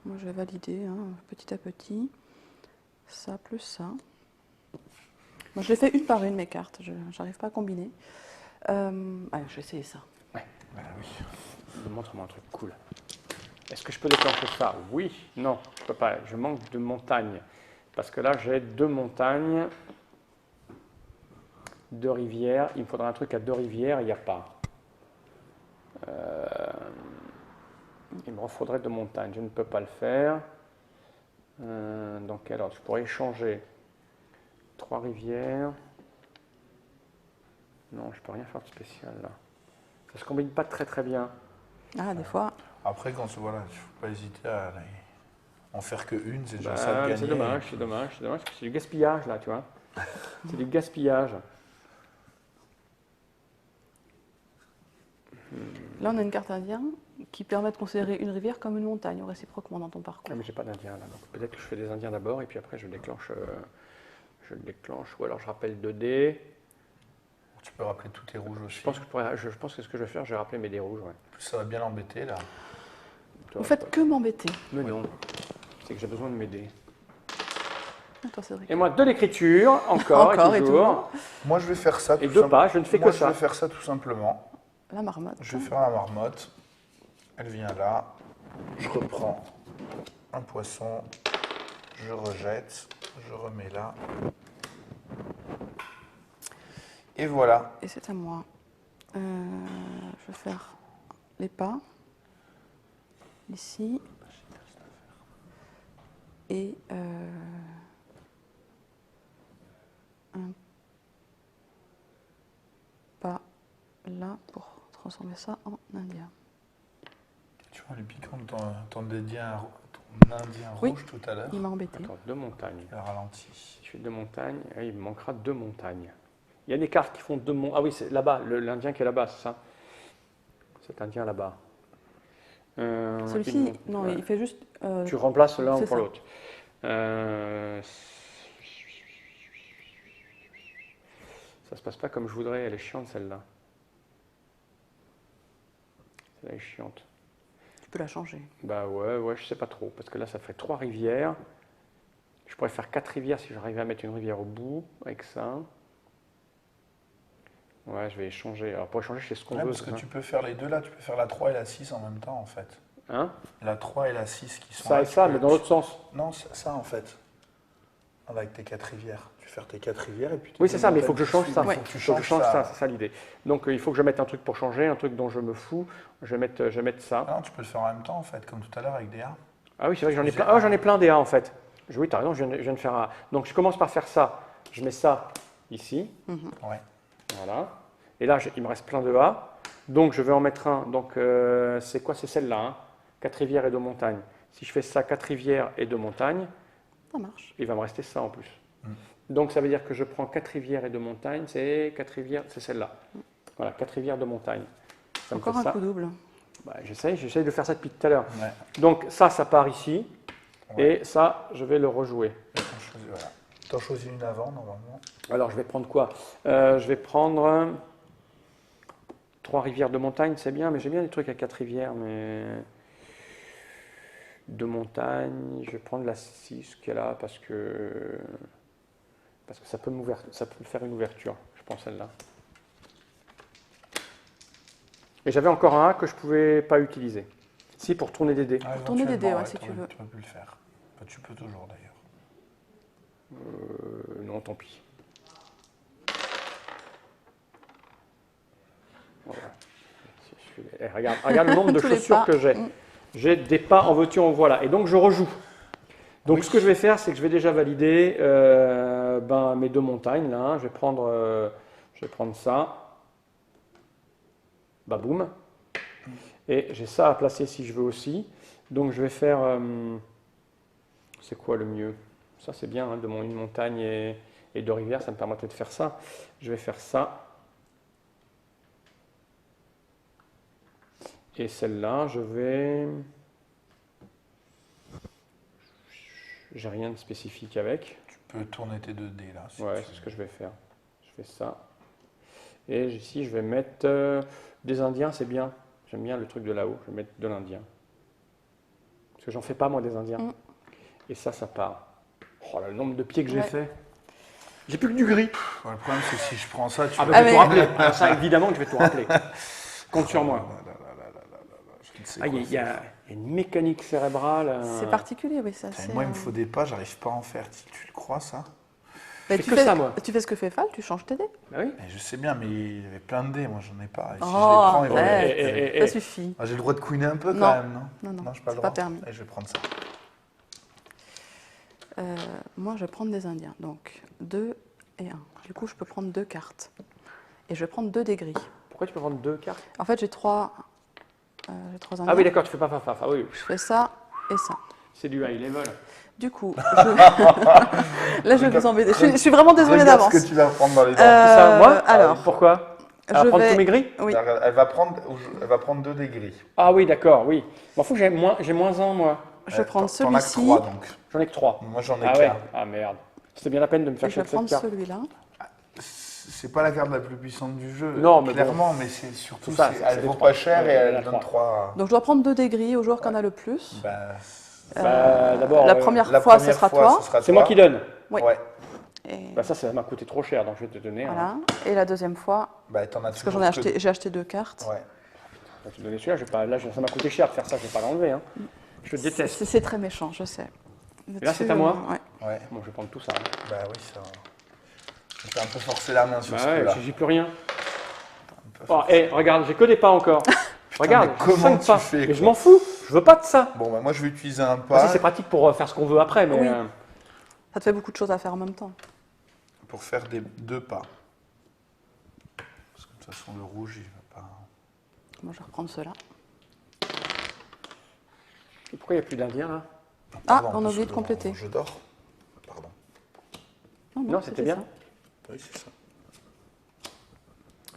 S3: Moi, je vais valider petit à petit. Ça plus ça. Moi, je les fais une par une, mes cartes. Je n'arrive pas à combiner. Allez, je vais essayer ça.
S1: Ouais.
S2: Bah oui.
S1: Montre-moi un truc cool. Est-ce que je peux déclencher ça? Oui. Non, je peux pas. Je manque de montagnes. Parce que là, j'ai 2 montagnes, 2 rivières. Il me faudra un truc à 2 rivières, il n'y a pas. Il me faudrait 2 montagnes. Je ne peux pas le faire. Donc, alors, je pourrais échanger 3 rivières. Non, je peux rien faire de spécial là. Ça se combine pas très très bien.
S3: Ah, des fois.
S2: Après, quand voilà, il ne faut pas hésiter à en faire que une, c'est déjà
S1: Bah,
S2: ça de gagner.
S1: c'est dommage, c'est dommage, c'est dommage, parce que c'est du gaspillage là, tu vois. C'est du gaspillage.
S3: Là, on a une carte indien qui permet de considérer une rivière comme une montagne, réciproquement dans ton parcours.
S1: Ah, mais j'ai pas d'Indien là, donc peut-être que je fais des Indiens d'abord et puis après je le déclenche, ou alors je rappelle 2 dés.
S2: Tu peux rappeler tous tes rouges aussi.
S1: Je pense que ce que je vais faire, je vais rappeler mes dés rouges. Ouais.
S2: En plus, ça va bien l'embêter là.
S1: Toi,
S3: Vous faites que m'embêter.
S1: Mais non, c'est que j'ai besoin de mes dés.
S3: Et toi, Cédric?
S1: Et moi, de l'écriture, encore,
S3: Encore
S1: et
S3: et
S1: toujours.
S2: Moi, je vais faire ça.
S1: Et
S2: tout
S1: deux
S2: simple-
S1: pages, je ne fais que
S2: Moi,
S1: ça.
S2: je vais faire ça tout simplement.
S3: La marmotte.
S2: Je vais faire la marmotte. Elle vient là. Je reprends un poisson. Je rejette. Je remets là. Et voilà.
S3: Et c'est à moi. Je vais faire les pas. Ici. Et un pas là pour transformer ça en indien.
S2: Tu vois, le piquant de ton indien
S3: Oui.
S2: rouge tout à l'heure.
S3: Il m'a embêté.
S1: Attends, deux montagnes.
S2: Le ralenti.
S1: Si je fais deux montagnes, il me manquera deux montagnes. Il y a des cartes qui font deux montagnes. Ah oui, c'est là-bas, l'Indien qui est là-bas, c'est ça? Cet Indien là-bas.
S3: Celui-ci, non,
S1: ouais.
S3: il fait juste.
S1: Tu remplaces l'un
S3: c'est
S1: pour
S3: ça.
S1: l'autre. Ça se passe pas comme je voudrais, elle est chiante celle-là. Celle-là est chiante.
S3: Tu peux la changer.
S1: Bah ouais, je sais pas trop, parce que là ça fait 3 rivières. Je pourrais faire 4 rivières si j'arrivais à mettre une rivière au bout, avec ça. Ouais, je vais échanger. Alors pour échanger, je fais ce qu'on
S2: Ouais,
S1: veut.
S2: parce que
S1: ça.
S2: tu peux faire les deux là. Tu peux faire la 3 et la 6 en même temps en fait.
S1: Hein?
S2: La 3 et la 6 qui sont
S1: Ça
S2: là,
S1: et
S2: tu
S1: ça,
S2: peux-
S1: mais dans l'autre sens.
S2: Non, c'est ça en fait. Avec tes 4 rivières. Tu fais tes 4 rivières et puis...
S1: Oui, c'est ça, mais il faut que je change ça.
S2: Il
S3: Ouais.
S2: faut que tu
S1: Il faut que je
S2: changes
S1: change ça,
S2: ça.
S1: c'est ça l'idée. Donc il faut que je mette un truc pour changer, un truc dont je me fous. Je vais mettre ça.
S2: Ah non, tu peux le faire en même temps en fait, comme tout à l'heure avec des A.
S1: Ah oui, c'est vrai que j'en ai plein. Ah, j'en ai plein des A en fait. Oui, tu as raison, je viens de faire un. Donc je commence par faire ça. Je mets ça ici.
S2: Ouais.
S1: Voilà. Et là, il me reste plein de A. Donc je vais en mettre un. Donc c'est quoi? C'est celle-là. Hein. 4 rivières et 2 montagnes. Si je fais ça, 4 rivières et 2 montagnes,
S3: Ça marche.
S1: il va me rester ça en plus. Donc ça veut dire que je prends 4 rivières et 2 montagnes. C'est 4 rivières, c'est celle-là. Voilà, 4 rivières, 2 montagnes. Ça me
S3: Encore
S1: fait
S3: un
S1: ça.
S3: coup double.
S1: Bah, j'essaye de faire ça depuis tout à l'heure.
S2: Ouais.
S1: Donc ça part ici.
S2: Ouais.
S1: Et ça, je vais le rejouer.
S2: Voilà. T'en choisis une avant normalement.
S1: Alors, je vais prendre quoi? Je vais prendre 3 rivières de montagne, c'est bien, mais j'aime bien les trucs à 4 rivières, mais 2 montagnes, je vais prendre la 6 qui est là parce que ça peut me faire une ouverture, je pense celle-là. Et j'avais encore un A que je ne pouvais pas utiliser. Si, pour tourner des dés.
S2: Ah,
S3: tourner des dés,
S2: éventuellement,
S3: ouais, si tu veux.
S2: Tu peux plus le faire. Bah, tu peux toujours d'ailleurs.
S1: Non, tant pis. Voilà. Regarde le nombre de
S3: Tous les
S1: chaussures
S3: pas.
S1: que j'ai. J'ai des pas en veux-tu, en voilà. Et donc je rejoue. Donc ce que je vais faire, c'est que je vais déjà valider mes 2 montagnes. Là. Je vais prendre ça. Bah boum. Et j'ai ça à placer si je veux aussi. Donc je vais faire... c'est quoi le mieux? Ça c'est bien, hein, une montagne et 2 rivières, ça me permettait de faire ça. Je vais faire ça. Et celle-là, je vais... J'ai rien de spécifique avec.
S2: Tu peux tourner tes 2 dés là. si
S1: Ouais,
S2: tu
S1: c'est ce
S2: veux.
S1: que je vais faire. Je fais ça. Et ici, je vais mettre des Indiens, c'est bien. J'aime bien le truc de là-haut. Je vais mettre de l'Indien. Parce que j'en fais pas, moi, des Indiens. Et ça part. Oh là, le nombre de pieds que j'ai
S3: Ouais.
S1: fait. J'ai plus que du gris.
S2: Ouais, le problème c'est que si je prends ça, tu
S1: Ah,
S2: vas...
S1: bah, je vais
S3: mais-
S1: tout rappeler. Ah, ça, évidemment que je vais tout rappeler. Compte sur moi.
S2: Je ne sais
S1: Ah,
S2: quoi
S1: il y a
S2: faire.
S1: une mécanique cérébrale.
S3: C'est particulier, oui, ça.
S2: Moi, il me faut des pas, j'arrive pas à en faire. Tu le crois ça?
S1: fais que ça, moi.
S3: Tu fais ce que fait Fal, tu changes tes dés.
S1: Bah oui.
S2: Mais je sais bien, mais il y avait plein de dés, moi j'en ai pas. Et si je les
S3: Oh,
S2: prends, ils vont...
S3: arrête.
S1: Et-
S3: Ça suffit.
S2: Ah, j'ai le droit de queener un peu
S3: Non.
S2: quand même, non?
S3: Non,
S2: j'ai pas le
S3: c'est
S2: droit.
S3: pas permis.
S2: Et je vais prendre ça.
S3: Moi, je vais prendre des Indiens. Donc, 2 et 1. Du coup, je peux prendre 2 cartes. Et je vais prendre 2 des gris.
S1: Pourquoi tu peux prendre 2 cartes?
S3: En fait, j'ai 3 Indiens.
S1: Ah oui, d'accord, tu fais pas fa. Ah oui,
S3: Je fais ça et ça.
S1: c'est du high level.
S3: Du coup, là, je vais vous embêter. Je suis vraiment désolée
S2: Regarde
S3: d'avance.
S2: ce que tu vas prendre dans les dents.
S1: C'est ça, moi
S3: alors,
S1: Pourquoi? Elle va
S3: je
S1: prendre
S3: vais-
S1: tous mes gris?
S3: Oui.
S2: Elle va prendre 2 des gris.
S1: Ah oui, d'accord, oui. Bon, faut que j'ai moins 1, moi.
S3: Je vais prendre
S2: T'en as que
S3: celui-ci
S2: 3 donc.
S1: J'en ai que 3.
S2: Moi j'en ai
S1: Ah
S2: qu'un.
S1: ouais, ah merde. C'était bien la peine de me
S3: et
S1: faire
S3: je vais
S1: chaque cette
S3: prendre
S1: carte.
S3: celui-là.
S2: C'est pas la carte la plus puissante du jeu,
S1: Non, mais
S2: clairement, mais c'est surtout,
S1: C'est ça,
S2: c'est-
S1: c'est
S2: elle
S1: les
S2: vaut
S1: trois.
S2: pas cher et
S1: Ouais,
S2: elle
S1: la
S2: donne
S1: trois.
S2: 3.
S3: Donc, je dois prendre 2 des gris au joueur qui en a le plus.
S2: Bah,
S1: Bah, d'abord,
S3: La première
S2: la
S3: fois,
S2: première
S3: ce sera
S2: fois,
S3: toi.
S2: ce sera
S1: c'est moi
S2: toi.
S1: qui donne.
S3: Oui.
S2: Ouais.
S3: Et
S1: Bah, ça m'a coûté trop cher, donc je vais te donner.
S3: voilà. Et la deuxième fois,
S2: Bah, t'en as
S3: parce que
S2: toujours
S3: j'ai acheté 2 cartes.
S2: Ouais.
S1: Je vais te donner celui-là. Là, ça m'a coûté cher de faire ça. Je vais pas l'enlever. Hein. Je te déteste.
S3: C'est très méchant, je sais.
S1: Et là, c'est à moi
S3: Ouais.
S2: Ouais.
S1: Bon, je vais prendre tout ça. Hein.
S2: Bah oui, ça. On peut un peu forcer la main sur
S1: Bah
S2: ce
S1: ouais,
S2: coup-là.
S1: j'ai plus rien.
S2: Un peu
S1: Oh,
S2: forcer.
S1: regarde, j'ai que des pas encore. Regarde,
S2: mais comment
S1: 5
S2: tu
S1: pas.
S2: fais,
S1: Mais
S2: quoi
S1: je m'en fous. Je veux pas de ça.
S2: Bon, bah moi je vais utiliser un
S1: Bah,
S2: pas
S1: si, c'est pratique pour faire ce qu'on veut après, mais
S3: Oui. Ça te fait beaucoup de choses à faire en même temps.
S2: pour faire des 2 pas. Parce que de toute façon, le rouge, il va pas.
S3: Moi, je vais reprendre ceux-là.
S1: Et pourquoi il n'y a plus d'Indien là?
S3: Ah,
S2: Pardon,
S3: on a
S2: parce
S3: oublié de
S2: que
S3: compléter.
S2: Je dors. Pardon.
S1: Non, c'était bien.
S3: ça.
S2: Oui, c'est ça.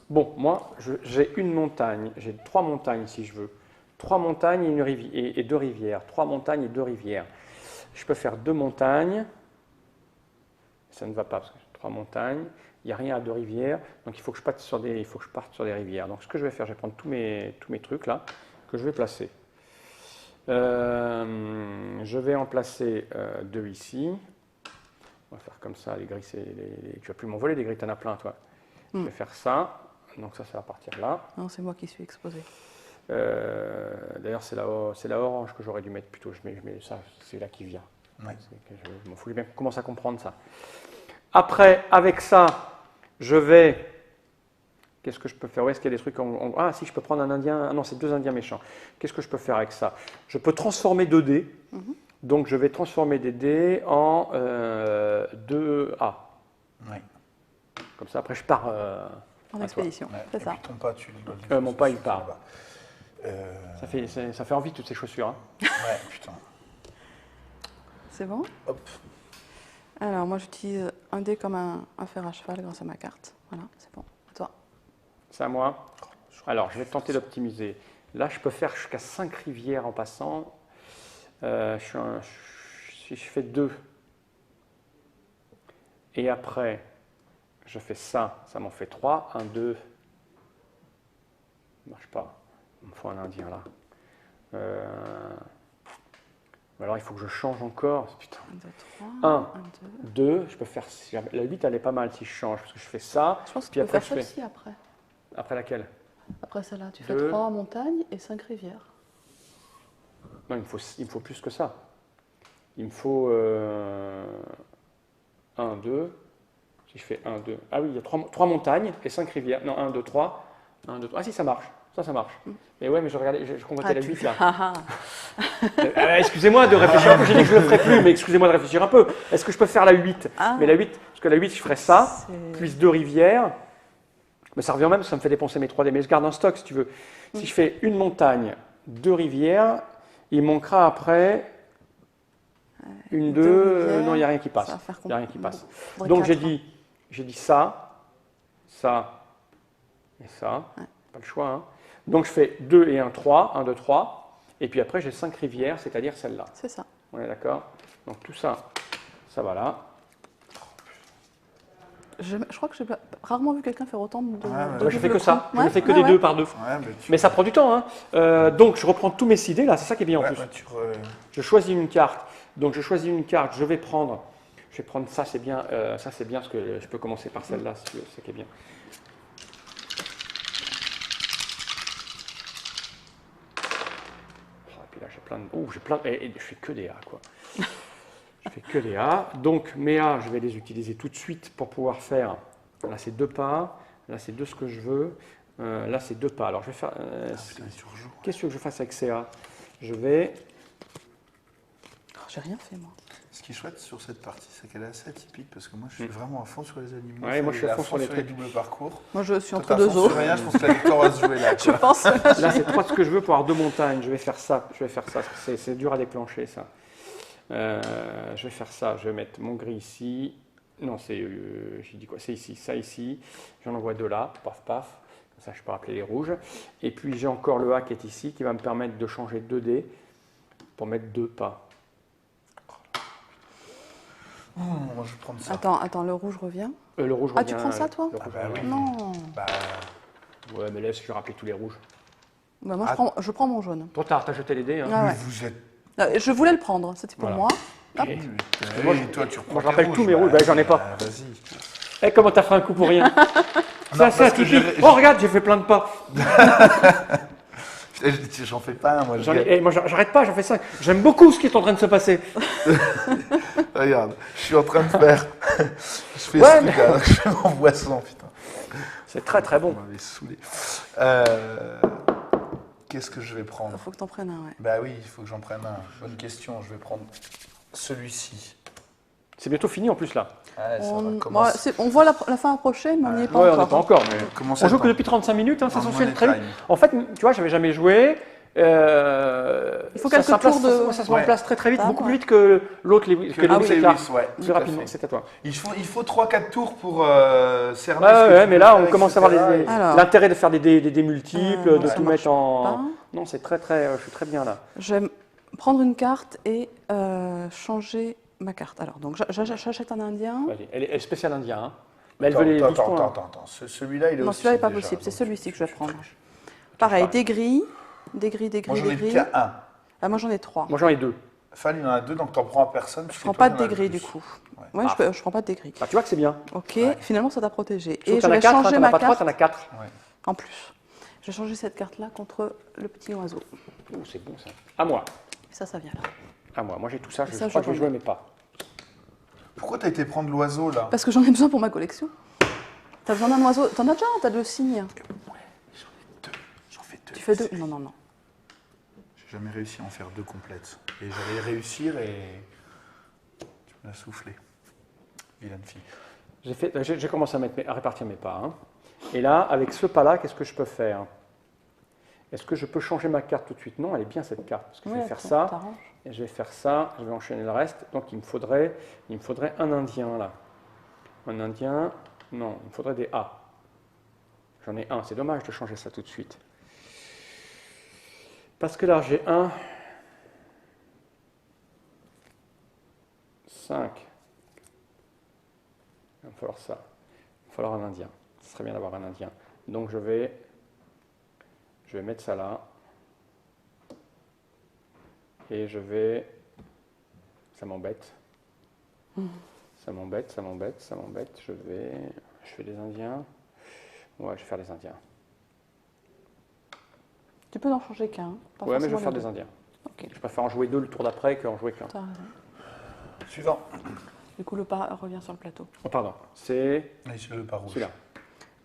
S1: Bon, moi, j'ai une montagne, j'ai 3 montagnes si je veux. 3 montagnes et 2 rivières. 3 montagnes et 2 rivières. Je peux faire 2 montagnes. Ça ne va pas parce que j'ai 3 montagnes. Il n'y a rien à 2 rivières. Donc il faut que je parte sur des rivières. Donc ce que je vais faire, je vais prendre tous mes trucs là que je vais placer. Je vais en placer 2 ici. On va faire comme ça, les grilles, tu vas plus m'envoler des grilles, t'en as plein toi. Je vais faire ça. Donc ça va partir là.
S3: Non, c'est moi qui suis exposé.
S1: D'ailleurs, c'est la orange que j'aurais dû mettre plutôt. Je mets ça, c'est là qui vient.
S2: Ouais.
S1: Je m'en fous bien qu'on commence à comprendre ça. Après, avec ça, je vais. Qu'est-ce que je peux faire? Est-ce qu'il y a des trucs Ah, si, je peux prendre un indien. Ah non, c'est 2 indiens méchants. Qu'est-ce que je peux faire avec ça? Je peux transformer 2 dés. Donc, je vais transformer des dés en 2A.
S2: Ouais.
S1: Comme ça, après, je pars.
S3: En
S1: toi.
S3: expédition,
S2: Ouais.
S3: c'est
S2: Et
S3: ça.
S2: puis ton pas, tu le
S1: Mon pas, il part.
S2: Euh,
S1: Ça fait envie toutes ces chaussures. Hein.
S2: Ouais, putain.
S3: C'est bon?
S2: Hop.
S3: Alors, moi, j'utilise un dé comme un fer à cheval grâce à ma carte. Voilà, c'est bon. À toi.
S1: C'est à moi. Alors, je vais tenter d'optimiser. Là, je peux faire jusqu'à 5 rivières en passant. Si je fais 2, et après, je fais ça, ça m'en fait 3. 1, 2. Ça ne marche pas. Il me faut un indien là. Alors, il faut que je change encore. Putain.
S3: 1, 2, 3.
S1: 1,
S3: 1,
S1: 2. Je peux faire. La 8, elle est pas mal si je change, parce que je fais ça.
S3: Je pense que
S1: Puis
S3: tu peux
S1: après,
S3: faire
S1: je
S3: celle-ci après.
S1: Après laquelle?
S3: Après celle-là, tu fais
S1: 2.
S3: 3 montagnes et 5 rivières.
S1: Non, il me faut plus que ça. Il me faut 1, 2. Si je fais 1, 2. Ah oui, il y a 3 montagnes et 5 rivières. Non, 1, 2, 3. 1, 2, 3. Ah si, ça marche. Ça marche. Mais ouais, mais je comptais la 8 là.
S3: Ah,
S1: Excusez-moi de réfléchir un peu. J'ai dit que je le ferais plus, mais excusez-moi de réfléchir un peu. Est-ce que je peux faire la 8?
S3: Ah.
S1: Mais la 8, parce que la 8, je ferais ça,
S3: C'est-
S1: plus 2 rivières. Mais ça revient au même, ça me fait dépenser mes 3D. Mais je garde un stock si tu veux. Si je fais une montagne, 2 rivières, il manquera après une, 2.
S3: rivières,
S1: Non, il n'y a rien qui passe.
S3: ça va faire
S1: Il n'y a rien qui passe.
S3: faudrait
S1: Donc j'ai
S3: 4, hein.
S1: dit ça et ça.
S3: Ouais.
S1: Pas le choix. Hein. Donc je fais 2 et 1, 3. 1, 2, 3. Et puis après, j'ai 5 rivières, c'est-à-dire celle-là.
S3: C'est ça.
S1: On est d'accord? Donc tout ça, ça va là.
S3: Je crois que j'ai rarement vu quelqu'un faire autant de.
S2: Ouais,
S3: de
S1: Moi, je fais
S3: double
S1: que ça.
S3: coup.
S1: Je ne
S3: Ouais,
S1: fais que
S3: ouais,
S1: des 2
S3: ouais.
S1: par 2.
S2: Ouais, bah,
S1: Mais ça prend du temps. Hein. Donc je reprends tous mes idées là, c'est ça qui est bien en
S2: ouais,
S1: plus.
S2: bah,
S1: Je choisis une carte. Donc je choisis une carte, je vais prendre ça, c'est bien, parce que je peux commencer par celle-là, c'est ça qui est bien. Oh, et puis là j'ai plein de. Oh, et je fais que des A quoi. Je fais que des A. Donc mes A, je vais les utiliser tout de suite pour pouvoir faire. Là c'est 2 pas, là c'est 2 ce que je veux, là c'est 2 pas. Alors je vais faire.
S2: putain, tu rejoues.
S1: Qu'est-ce que je fasse avec ces A? Je vais.
S3: Oh, j'ai rien fait, moi.
S2: Ce qui est chouette sur cette partie, c'est qu'elle est assez atypique parce que moi je suis vraiment à fond sur les animaux.
S1: Ouais, moi, je suis à fond sur les
S2: les
S1: trucs.
S2: doubles parcours.
S3: Moi, je suis
S2: Toi,
S3: entre
S2: t'es à
S3: deux
S2: fond
S3: eaux.
S2: sur rien, je pense que la victoire va se jouer là.
S3: Je
S2: quoi.
S3: pense.
S1: Là, c'est 3 ce que je veux pour avoir 2 montagnes. Je vais faire ça. C'est dur à déclencher, ça. Je vais faire ça. Je vais mettre mon gris ici. Non, j'ai dit quoi? C'est ici. Ça ici. J'en envoie 2 là. Paf, paf. Comme ça, je peux rappeler les rouges. Et puis, j'ai encore le A qui est ici, qui va me permettre de changer 2 dés pour mettre 2 pas.
S2: Moi je vais prendre ça.
S3: Attends, le rouge revient.
S1: Le rouge
S3: Ah,
S1: revient,
S3: tu prends ça, toi?
S1: le rouge
S2: Ah bah
S1: revient.
S2: oui.
S3: Non.
S2: Bah,
S1: Ouais, mais laisse, je vais rappeler tous les rouges.
S3: Bah, moi,
S2: Ah.
S3: je prends mon jaune.
S1: Trop tard, t'as jeté les dés. Hein.
S3: Ah ouais.
S2: vous êtes.
S3: Je voulais le prendre, c'était pour
S1: Voilà.
S3: moi. Hop.
S1: Et-
S2: Oui, toi, tu reprends
S1: moi, je
S2: tes
S1: rappelle
S2: rouges,
S1: tous mes rouges,
S2: bah,
S1: ben, j'en ai pas.
S2: Vas-y.
S1: Eh, comment t'as fait un coup pour rien? C'est
S2: Non,
S1: assez
S2: parce que
S1: atypique. Oh, regarde, j'ai fait plein de pas.
S2: J'en fais pas un, moi.
S1: Moi, j'arrête pas, j'en fais 5. J'aime beaucoup ce qui est en train de se passer.
S2: Regarde, je suis en train de faire. Je fais
S1: Ouais,
S2: ce truc là, je fais mon boisson, putain.
S1: C'est très très bon.
S2: On m'avait saoulé. Qu'est-ce que je vais prendre?
S3: Il faut que t'en prennes un, ouais.
S2: Bah oui, il faut que j'en prenne un. Bonne question, je vais prendre celui-ci.
S1: C'est bientôt fini en plus là.
S2: Ouais, ça va
S3: On,
S2: commencer.
S3: on voit la fin approcher, mais on n'y est pas
S1: Ouais, on
S3: encore.
S1: n'est pas encore. Mais...
S2: Commencer
S1: On joue
S2: à
S1: que depuis 35 minutes, hein, ça
S2: en
S1: s'enchaîne
S2: money
S1: très vite.
S2: time.
S1: En fait, tu vois, j'avais jamais joué.
S3: Il faut
S1: ça
S3: quelques
S1: s'implace-
S3: tours de-
S1: ça se met en place très très vite,
S3: Ah,
S1: beaucoup
S3: ouais.
S1: plus vite que l'autre, que
S2: Que
S1: les
S2: Lewis,
S1: Lewis et Clark.
S2: ouais,
S1: Plus
S2: tout à
S1: rapidement,
S2: fait.
S1: c'est à toi.
S2: Il faut 3-4 tours pour cerner
S1: Ouais,
S2: ce que
S1: ouais,
S2: tu
S1: mais
S2: peux
S1: là,
S2: faire,
S1: on commence à avoir
S2: etc.
S3: Alors.
S1: l'intérêt de faire des dés multiples, de
S3: ça
S1: tout
S3: marche
S1: mettre en.
S3: pas.
S1: Non, c'est très très. Je suis très bien là.
S3: Je vais prendre une carte et changer ma carte. Alors, donc j'achète un indien.
S1: Allez, elle est spéciale indien. Hein. Mais elle
S2: Attends,
S1: veut les 12
S2: attends,
S1: points.
S2: attends, attends. Celui-là, il est
S3: Non,
S2: aussi
S3: celui-là n'est pas
S2: déjà,
S3: possible, c'est
S2: donc
S3: celui-ci que je vais prendre.
S2: touches
S3: Pareil,
S1: pas.
S3: des gris, des gris, des
S2: Moi,
S3: gris,
S2: j'en
S3: des
S2: ai
S3: gris.
S2: qu'un un.
S3: Ah, moi j'en ai 3.
S1: Moi j'en ai 2.
S2: Fall, il y en a 2, donc t'en prends à personne.
S3: Je prends pas de degrés du coup. Ouais, je prends pas de degrés.
S1: Bah, tu vois que c'est bien.
S3: Ok,
S2: Ouais.
S3: finalement ça t'a protégé.
S1: Et
S3: Et
S1: t'en
S3: je
S1: as
S3: vais
S1: 4,
S3: changer
S1: t'en as
S3: ma
S1: pas 3,
S3: carte
S1: t'en as 4.
S3: en plus. Je vais changer cette carte-là contre le petit oiseau.
S1: Oh, c'est bon ça. À moi.
S3: Ça vient là.
S1: À moi. Moi j'ai tout ça, je
S3: Ça,
S1: crois
S3: je
S1: que je vais jouer
S3: remets.
S1: mais pas.
S2: Pourquoi t'as été prendre l'oiseau, là?
S3: Parce que j'en ai besoin pour ma collection. T'as besoin d'un oiseau. T'en as déjà, t'as 2 signes.
S2: J'en fais 2.
S3: Tu fais 2. Non, non, non.
S2: J'ai jamais réussi à en faire 2 complètes. Et j'allais réussir et tu me l'as soufflé. Vilaine fille.
S1: J'ai commencé à répartir mes pas. Hein. Et là, avec ce pas-là, qu'est-ce que je peux faire? Est-ce que je peux changer ma carte tout de suite? Non, elle est bien cette carte. Parce que je vais faire ça,
S3: t'arranges.
S1: et je vais faire ça, je vais enchaîner le reste. Donc il me faudrait un indien là. Un indien, non, il me faudrait des A. J'en ai un, c'est dommage de changer ça tout de suite. Parce que là, j'ai 1, 5. Il va me falloir ça. Il va falloir un indien. Ce serait bien d'avoir un indien. Donc je vais mettre ça là. Et je vais... Ça m'embête. Ça m'embête, ça m'embête, ça m'embête. Je fais des indiens. Ouais, je vais faire des indiens.
S3: Tu peux n'en changer qu'un. Pas
S1: Ouais, mais je
S3: forcément
S1: vais faire
S3: les
S1: des
S3: deux.
S1: indiens.
S3: Ok,
S1: Je préfère en jouer 2 le tour d'après qu'en jouer qu'un.
S3: t'as raison.
S2: Suivant.
S3: Du coup, le pas revient sur le plateau.
S1: Oh, pardon, c'est
S2: Oui, c'est le pas rouge.
S1: celui-là.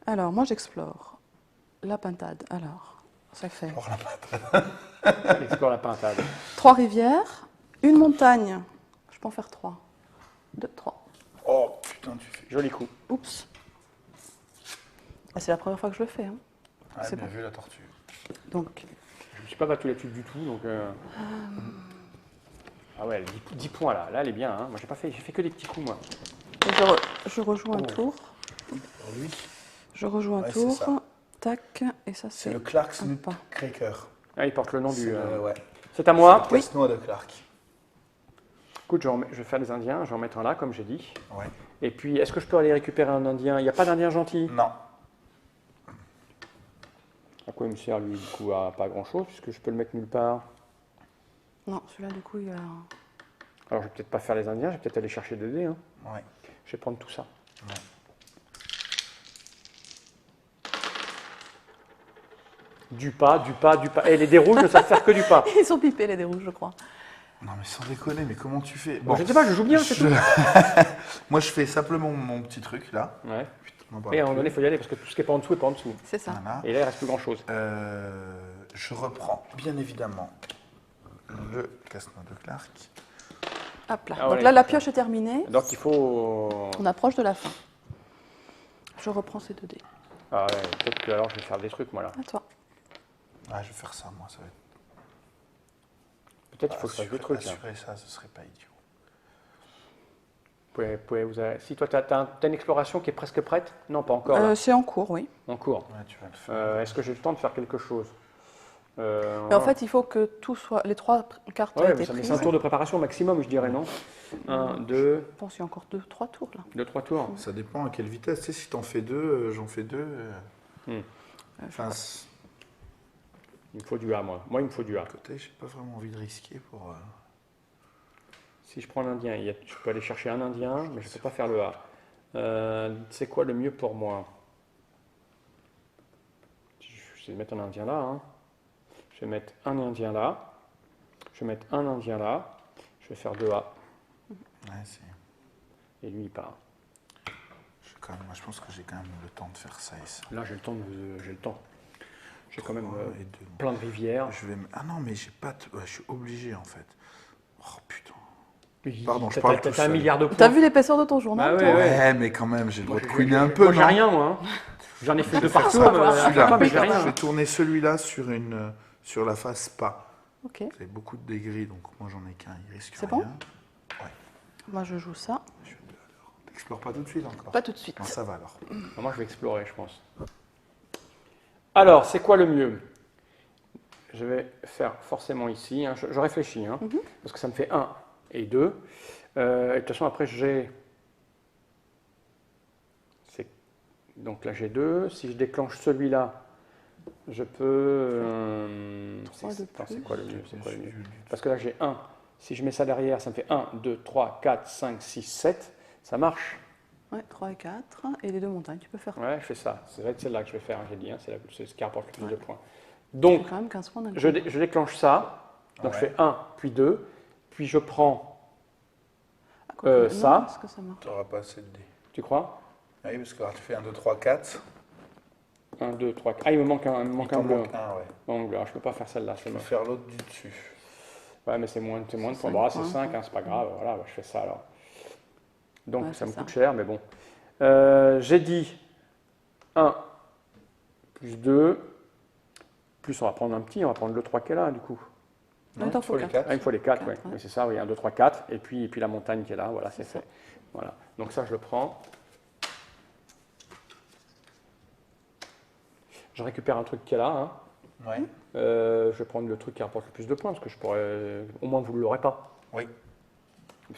S3: Alors, moi, j'explore la pintade. Alors, ça fait
S2: Or, la patte.
S1: Explore la pintade.
S3: 3 rivières, une montagne. Je peux en faire 3. 2, 3.
S2: Oh, putain, tu fais.
S1: Joli coup.
S3: Oups. Ah, c'est la première fois que je le fais. Hein.
S2: Ah,
S3: C'est
S2: bien
S3: bon.
S2: vu la tortue.
S3: Donc,
S1: Je ne suis pas battu là-dessus du tout, donc... Ah ouais, 10 points là. Là, elle est bien. Hein. Moi, j'ai fait que des petits coups, moi.
S3: je rejoue un
S1: Oh.
S3: tour.
S2: Pour lui,
S3: Je rejoue un
S2: Ouais, c'est
S3: tour.
S2: ça.
S3: Tac. Et ça,
S2: c'est
S3: c'est
S2: le Clark's
S3: un pas.
S2: Nutcracker.
S1: Ah, il porte le nom
S2: C'est
S1: du...
S2: ouais.
S1: C'est à moi.
S2: C'est le casse-noix de Clark.
S1: Écoute, je vais faire des indiens. Je vais en mettre un là, comme j'ai dit.
S2: Ouais.
S1: Et puis, est-ce que je peux aller récupérer un indien? Il n'y a pas d'indien gentil?
S2: Non.
S1: À quoi il me sert, lui, du coup? À pas grand-chose, puisque je peux le mettre nulle part.
S3: Non, celui-là, du coup, il a...
S1: Alors, je vais peut-être pas faire les indiens. Je vais peut-être aller chercher 2 dés. Hein.
S2: Ouais.
S1: Je vais prendre tout ça.
S2: Ouais.
S1: Du pas, du pas, du pas. Et les dés rouges ne savent faire que du pas.
S3: Ils sont pipés, les dérouges, je crois.
S2: Non, mais sans déconner, mais comment tu fais?
S1: Bon, je ne sais pas, je joue bien, c'est tout.
S2: Moi, je fais simplement mon petit truc là.
S1: Ouais.
S2: On en parle
S1: Et à un moment
S2: plus.
S1: donné, il faut y aller, parce que tout ce qui est pas en dessous est pas en dessous.
S3: C'est ça.
S2: Voilà.
S1: Et là, il reste plus grand-chose.
S2: Je reprends bien évidemment le casse-noix de Clark.
S3: Hop là.
S1: Ah,
S3: Donc
S1: voilà,
S3: là, la
S1: c'est
S3: pioche est terminée.
S1: Donc, il faut...
S3: On approche de la fin. Je reprends ces 2 dés.
S1: Ah ouais, peut-être que alors je vais faire des trucs, moi, là.
S3: À toi.
S2: Ah, je vais faire ça, moi, ça va être.
S1: Peut-être qu'il faut que je fasse des trucs, là.
S2: Assurer ça, ce serait pas idiot.
S1: Si toi, tu as une exploration qui est presque prête? Non, pas encore, là.
S3: C'est en cours, oui.
S1: En cours.
S2: Ouais, tu vas le faire.
S1: Est-ce que j'ai le temps de faire quelque chose?
S3: Mais en fait, il faut que tout soit... Les 3 cartes
S1: ouais,
S3: aient
S1: mais
S3: été
S1: ça me
S3: prises.
S1: laisse un tour de préparation maximum, je dirais, non? 1, 2,
S3: Je pense qu'il y a encore 2-3 tours, là.
S1: 2, 3 tours.
S2: Ça dépend à quelle vitesse. Tu sais, si t'en fais 2, j'en fais 2. Enfin,
S1: Il me faut du A, moi. Moi, il me faut du A.
S2: côté, j'ai pas vraiment envie de risquer pour.
S1: Si je prends l'Indien, je peux aller chercher un Indien, mais je ne peux pas faire le A. C'est quoi le mieux pour moi? Je vais mettre un Indien là. Hein. Je vais mettre un Indien là. Je vais mettre un Indien là. Je vais faire 2 A.
S2: Ouais, c'est...
S1: Et lui, il part.
S2: Moi, je pense que j'ai quand même le temps de faire ça ici.
S1: Là, j'ai le temps. J'ai quand même
S2: Et deux.
S1: plein de rivières.
S2: Ah non, mais j'ai pas... Ouais, je suis obligé, en fait. Oh, putain.
S1: Oui,
S2: Pardon, je parle tout
S1: T'as un
S2: seul.
S1: milliard de points.
S3: T'as vu l'épaisseur de ton journal,
S1: Ah
S3: toi
S1: ouais.
S2: Ouais, mais quand même, j'ai le droit de
S1: Moi,
S2: couiner un peu,
S1: j'ai
S2: non?
S1: rien, moi. Hein. J'en ai fait deux partout,
S2: Celui-là,
S1: mais j'ai rien.
S2: je vais tourner celui-là sur la face pas.
S3: Ok.
S2: Vous avez beaucoup de degrés, donc moi j'en ai qu'un, il risque
S3: C'est
S2: rien.
S3: bon? Moi, je joue ça.
S2: T'explores pas tout de suite encore?
S3: Pas tout de suite.
S2: Non, ça va alors.
S1: Moi, je vais explorer, je pense. Alors, c'est quoi le mieux? Je vais faire forcément ici. Hein. Je réfléchis, hein, parce que ça me fait 1 et 2. Et de toute façon, après, j'ai... Donc là, j'ai 2. Si je déclenche celui-là, je peux... C'est quoi le mieux? Parce que là, j'ai 1. Si je mets ça derrière, ça me fait 1, 2, 3, 4, 5, 6, 7. Ça marche?
S3: Ouais, 3 et 4. Et les deux montagnes, tu peux faire.
S1: Ouais, je fais ça. C'est vrai que c'est là que je vais faire, j'ai dit. Hein, c'est ce qui rapporte le plus de points.
S3: Tu
S1: Donc,
S3: fais quand même 15 points d'un coup.
S1: je déclenche ça. Donc, je fais 1, puis 2. Puis, je prends
S3: Ah, quoique, non,
S1: ça.
S3: est-ce que ça marche?
S2: Tu n'auras pas assez de dés.
S1: Tu crois?
S2: Oui, parce que là, tu fais 1, 2, 3, 4.
S1: 1, 2, 3, 4. Ah, il me manque un, bleu.
S2: manque un, ouais.
S1: Donc, alors, je ne peux pas faire celle-là.
S2: Tu peux faire l'autre du dessus.
S1: Ouais, mais c'est moins de points.
S3: 5
S1: Bon, c'est
S3: points.
S1: 5, hein, c'est pas grave. Voilà, bah, je fais ça alors. Donc,
S3: Ouais,
S1: ça me
S3: c'est
S1: coûte
S3: ça.
S1: cher, mais bon. J'ai dit 1 plus 2. Plus, on va prendre un petit. On va prendre le 3 qui est là, du coup.
S3: Non, il t'en faut
S2: les
S3: 4.
S2: quatre.
S1: Ah, il faut les 4,
S3: Quatre,
S1: oui.
S3: ouais.
S1: Oui, c'est ça, oui. 1, 2, 3, 4. Et puis la montagne qui est là, voilà, c'est
S3: C'est ça.
S1: fait. Voilà. Donc ça, je le prends. Je récupère un truc qui est là. Hein.
S2: Ouais.
S1: Je vais prendre le truc qui rapporte le plus de points, parce que je pourrais... Au moins, vous ne l'aurez pas.
S2: Oui.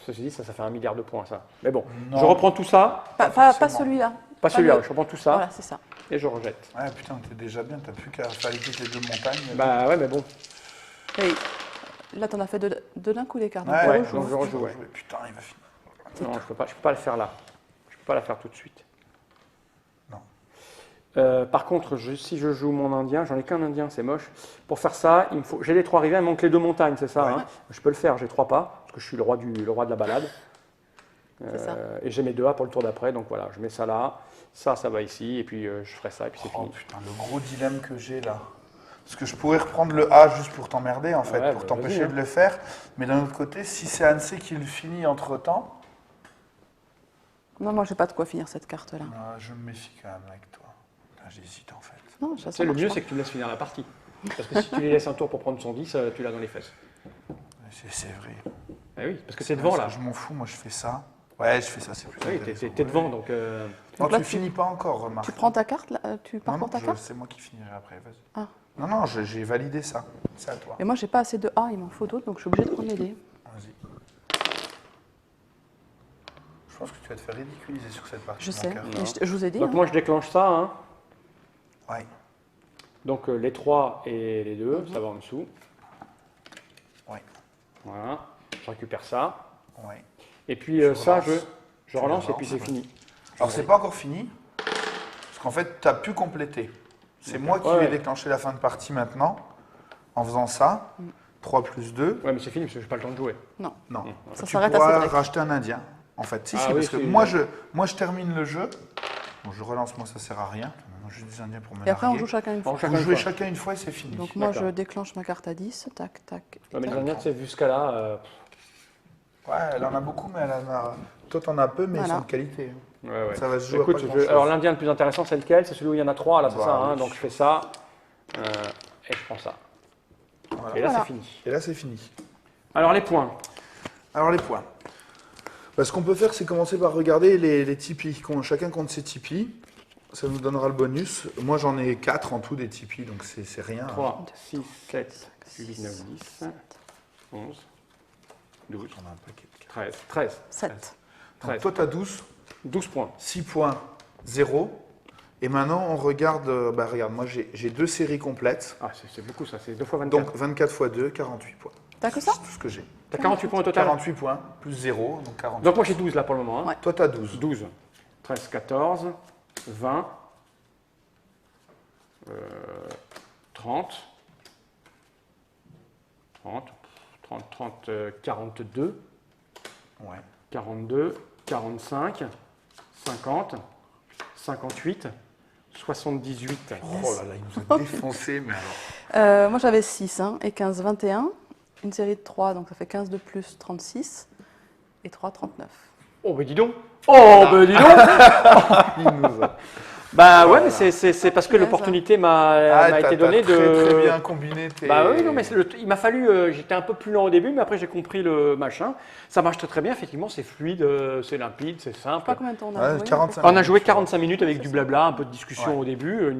S1: Ceci dit, ça fait 1 milliard de points, ça. Mais bon,
S2: Non.
S1: je reprends tout ça.
S3: Pas
S2: forcément.
S3: celui-là.
S1: Pas celui-là,
S3: le-
S1: je reprends tout ça
S3: Voilà, c'est ça.
S1: et je rejette.
S2: Ouais, putain, t'es déjà bien, t'as plus qu'à faire toutes les deux montagnes.
S1: Bah ouais, mais bon.
S3: Et là, t'en as fait deux d'un coup l'écart. Donc,
S2: Ouais,
S3: tu
S1: ouais,
S3: rejoues.
S1: donc je rejoue, ouais.
S2: Putain, il va finir.
S1: Non, je peux pas le faire là. Je peux pas la faire tout de suite.
S2: Non.
S1: Par contre, si je joue mon indien, j'en ai qu'un indien, c'est moche. Pour faire ça, il me faut. J'ai les 3 rivières, il me manque les 2 montagnes, c'est ça.
S2: Ouais.
S1: Hein. Je peux le faire, j'ai 3 pas, parce que je suis le roi de la balade.
S3: C'est ça.
S1: Et j'ai mes 2 A pour le tour d'après, donc voilà, je mets ça là, ça va ici, et puis je ferai ça, et puis c'est
S2: Oh
S1: fini.
S2: putain, le gros dilemme que j'ai là. Parce que je pourrais reprendre le A juste pour t'emmerder, en fait,
S1: Ouais,
S2: pour
S1: bah,
S2: t'empêcher
S1: vas-y,
S2: de le faire. Mais d'un autre côté, si c'est Annecy qui le finit entre-temps,
S3: Non, moi, j'ai pas de quoi finir cette carte-là.
S2: je me méfie quand même avec toi. Putain, j'hésite en fait.
S3: Non, ça,
S1: Tu sais, le
S3: marche
S1: mieux,
S3: pas.
S1: c'est que tu me laisses finir la partie. Parce que si tu lui laisses un tour pour prendre son 10, tu l'as dans les fesses.
S2: C'est vrai.
S1: Ah oui, parce que c'est devant là.
S2: Je m'en fous, moi je fais ça. Ouais, je fais ça, c'est plus
S1: Oui,
S2: intéressant.
S1: t'es devant, donc.
S2: Non,
S3: Donc là,
S2: tu finis pas encore, remarque.
S3: Tu prends ta carte, là, tu pars
S2: Non,
S3: pour ta
S2: non,
S3: carte.
S2: c'est moi qui finirai après, vas-y.
S3: Ah.
S2: Non, j'ai validé ça. C'est à toi.
S3: Et moi, j'ai pas assez de A, il m'en faut d'autres, donc je suis obligée de prendre les dés.
S2: Vas-y. Je pense que tu vas te faire ridiculiser sur cette partie.
S3: Je sais.
S2: mon cœur.
S3: Et je vous ai dit.
S1: Donc
S3: hein.
S1: moi, je déclenche ça. Hein.
S2: Ouais.
S1: Donc les 3 et les 2, ça va en dessous.
S2: Ouais.
S1: Voilà. Je récupère ça.
S2: Ouais.
S1: Et puis
S2: Tu
S1: ça,
S2: relances.
S1: je relance et puis
S2: relances,
S1: c'est fini.
S2: Alors, c'est pas encore fini. Parce qu'en fait, tu as pu compléter. C'est moi qui
S1: Ouais,
S2: vais
S1: ouais.
S2: déclencher la fin de partie maintenant. En faisant ça. 3 plus 2.
S1: Ouais, mais c'est fini parce que j'ai pas le temps de jouer.
S3: Non.
S2: Non.
S3: Ça
S2: Tu
S3: s'arrête à
S2: pourras
S3: Cédric.
S2: racheter un indien. En fait, si,
S1: Ah
S2: si,
S1: oui,
S2: parce que
S1: si,
S2: moi,
S1: oui.
S2: je termine le jeu. Bon, je relance, moi, ça sert à rien. Maintenant, juste des indiens pour me
S3: Et après, on
S2: larguer.
S3: joue chacun une fois.
S1: Chacun
S2: Vous
S1: une
S2: jouez
S1: fois.
S2: chacun une fois et c'est fini.
S3: Donc moi,
S1: D'accord.
S3: je déclenche ma carte à 10. Tac, tac. et
S1: Ouais, mais
S3: tac.
S1: les Indiens, tu sais, vu ce cas-là.
S2: Ouais, elle en a beaucoup, mais elle en a... Toi, t'en as peu, mais
S3: Voilà.
S2: ils sont de qualité.
S1: Ouais.
S2: Ça va se jouer à
S1: Écoute,
S2: pas grand-chose.
S1: alors l'Indien le plus intéressant, c'est lequel? C'est celui où il y en a 3, là, c'est
S2: Voilà,
S1: ça. Hein.
S2: oui.
S1: Donc je fais ça. Et je prends ça.
S2: Voilà.
S1: Et là,
S3: Voilà.
S1: c'est fini.
S2: Et là, c'est fini.
S1: Alors les points.
S2: Alors, les points. Bah, ce qu'on peut faire, c'est commencer par regarder les Tipeee. Chacun compte ses Tipeee. Ça nous donnera le bonus. Moi, j'en ai 4 en tout des Tipeee, donc c'est rien.
S1: 3, 6, 7, 8, 9, 10, 11, 12,
S2: On a un paquet de 4.
S1: 13. 13.
S3: 7.
S2: Donc,
S1: 13.
S2: toi, tu as 12,
S1: 12 points.
S2: 6 points, 0. Et maintenant, on regarde. Bah, regarde, moi, j'ai 2 séries complètes.
S1: Ah, c'est beaucoup ça, c'est 2 fois 24.
S2: Donc, 24 x 2, 48 points.
S3: T'as que ça?
S2: C'est tout ce que j'ai.
S1: T'as 48 points au total.
S2: 48 points, plus 0, donc 40.
S1: Donc moi j'ai 12 là pour le moment. Hein.
S3: Ouais.
S2: Toi, t'as 12.
S1: 12, 13, 14, 20, 30, 42,
S2: Ouais.
S1: 42, 45, 50, 58, 78.
S2: Oh là là, il nous a défoncé, mais alors.
S3: Moi j'avais 6 hein, et 15, 21. Une série de 3, donc ça fait 15 de plus, 36. Et 3, 39.
S1: Oh ben dis donc. Oh ben dis donc.
S2: Il nous a.
S1: Bah ouais,
S2: Voilà.
S1: mais c'est parce que
S3: Punaise.
S1: l'opportunité m'a
S2: Ah,
S1: été
S2: t'as
S1: donnée de...
S2: très bien combiné tes.
S1: Bah oui, non, mais il m'a fallu, j'étais un peu plus lent au début, mais après j'ai compris le machin. Ça marche très très bien, effectivement, c'est fluide, c'est limpide, c'est
S3: Je sais
S1: simple.
S3: pas combien de temps on a
S2: Ouais,
S3: joué.
S2: 45.
S1: On a joué 45 minutes avec du blabla, un peu de discussion
S2: Ouais.
S1: au début,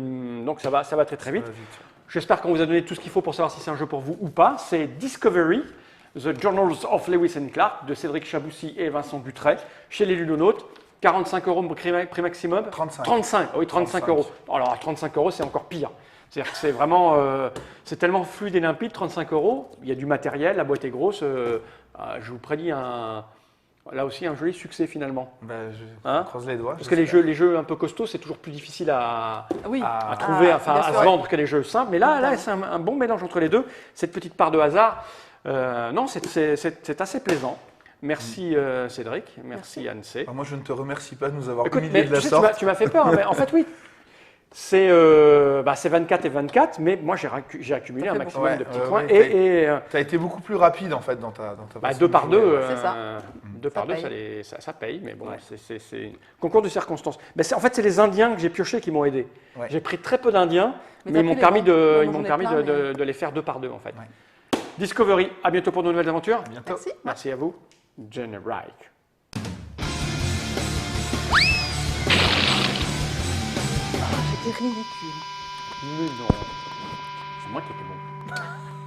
S1: donc ça va très très vite.
S2: Ça va vite.
S1: J'espère qu'on vous a donné tout ce qu'il faut pour savoir si c'est un jeu pour vous ou pas. C'est Discovery, The Journals of Lewis and Clark, de Cédric Chaboussy et Vincent Dutray, chez les Ludonautes. 45 € prix maximum.
S2: 35.
S1: 35, oui, 35
S2: 35.
S1: €. Alors, 35 €, c'est encore pire. C'est-à-dire que c'est vraiment, c'est tellement fluide et limpide, 35 €. Il y a du matériel, la boîte est grosse. Je vous prédis là aussi un joli succès finalement.
S2: Bah, je
S1: Hein
S2: croise les doigts.
S1: Parce que les jeux un peu costauds, c'est toujours plus difficile à
S3: Oui.
S2: Ah,
S1: trouver,
S3: Ah,
S1: enfin
S3: bien
S1: à
S3: sûr.
S1: se vendre que les jeux simples. Mais là
S3: Évidemment.
S1: c'est un bon mélange entre les deux. Cette petite part de hasard, non, c'est assez plaisant. Merci Cédric, merci Anne-C.
S2: Moi, je ne te remercie pas de nous avoir
S1: Écoute,
S2: humiliés
S1: mais
S2: de la
S1: tu sais,
S2: sorte.
S1: tu m'as fait peur. Mais en fait, oui, c'est 24 et 24, mais moi j'ai accumulé
S3: Ça
S1: un
S3: fait
S1: maximum
S2: beaucoup.
S1: de petits
S2: Ouais,
S1: points.
S2: ouais,
S1: et
S2: Tu as été beaucoup plus rapide en fait dans ta
S1: bah,
S2: façon
S1: 2
S2: de
S1: par
S2: jouer.
S1: 2,
S3: C'est ça.
S1: 2 par 2,
S3: paye.
S1: ça paye, mais bon,
S3: Ouais.
S1: c'est concours de circonstances. Mais en fait, c'est les Indiens que j'ai piochés qui m'ont aidé.
S2: Ouais.
S1: J'ai pris très peu d'Indiens,
S3: Mais
S1: mais
S3: t'as
S1: ils m'ont
S3: pris les
S1: permis,
S3: bons.
S1: de,
S3: Moi,
S1: ils
S3: j'en
S1: m'ont
S3: ai
S1: permis
S3: plein,
S1: de les faire 2 par 2 en fait.
S2: Ouais.
S1: Discovery, à bientôt pour de nouvelles aventures.
S2: À bientôt.
S3: Merci.
S1: Merci à vous. Generic.
S3: C'était ridicule.
S1: Mais non, c'est moi qui étais bon.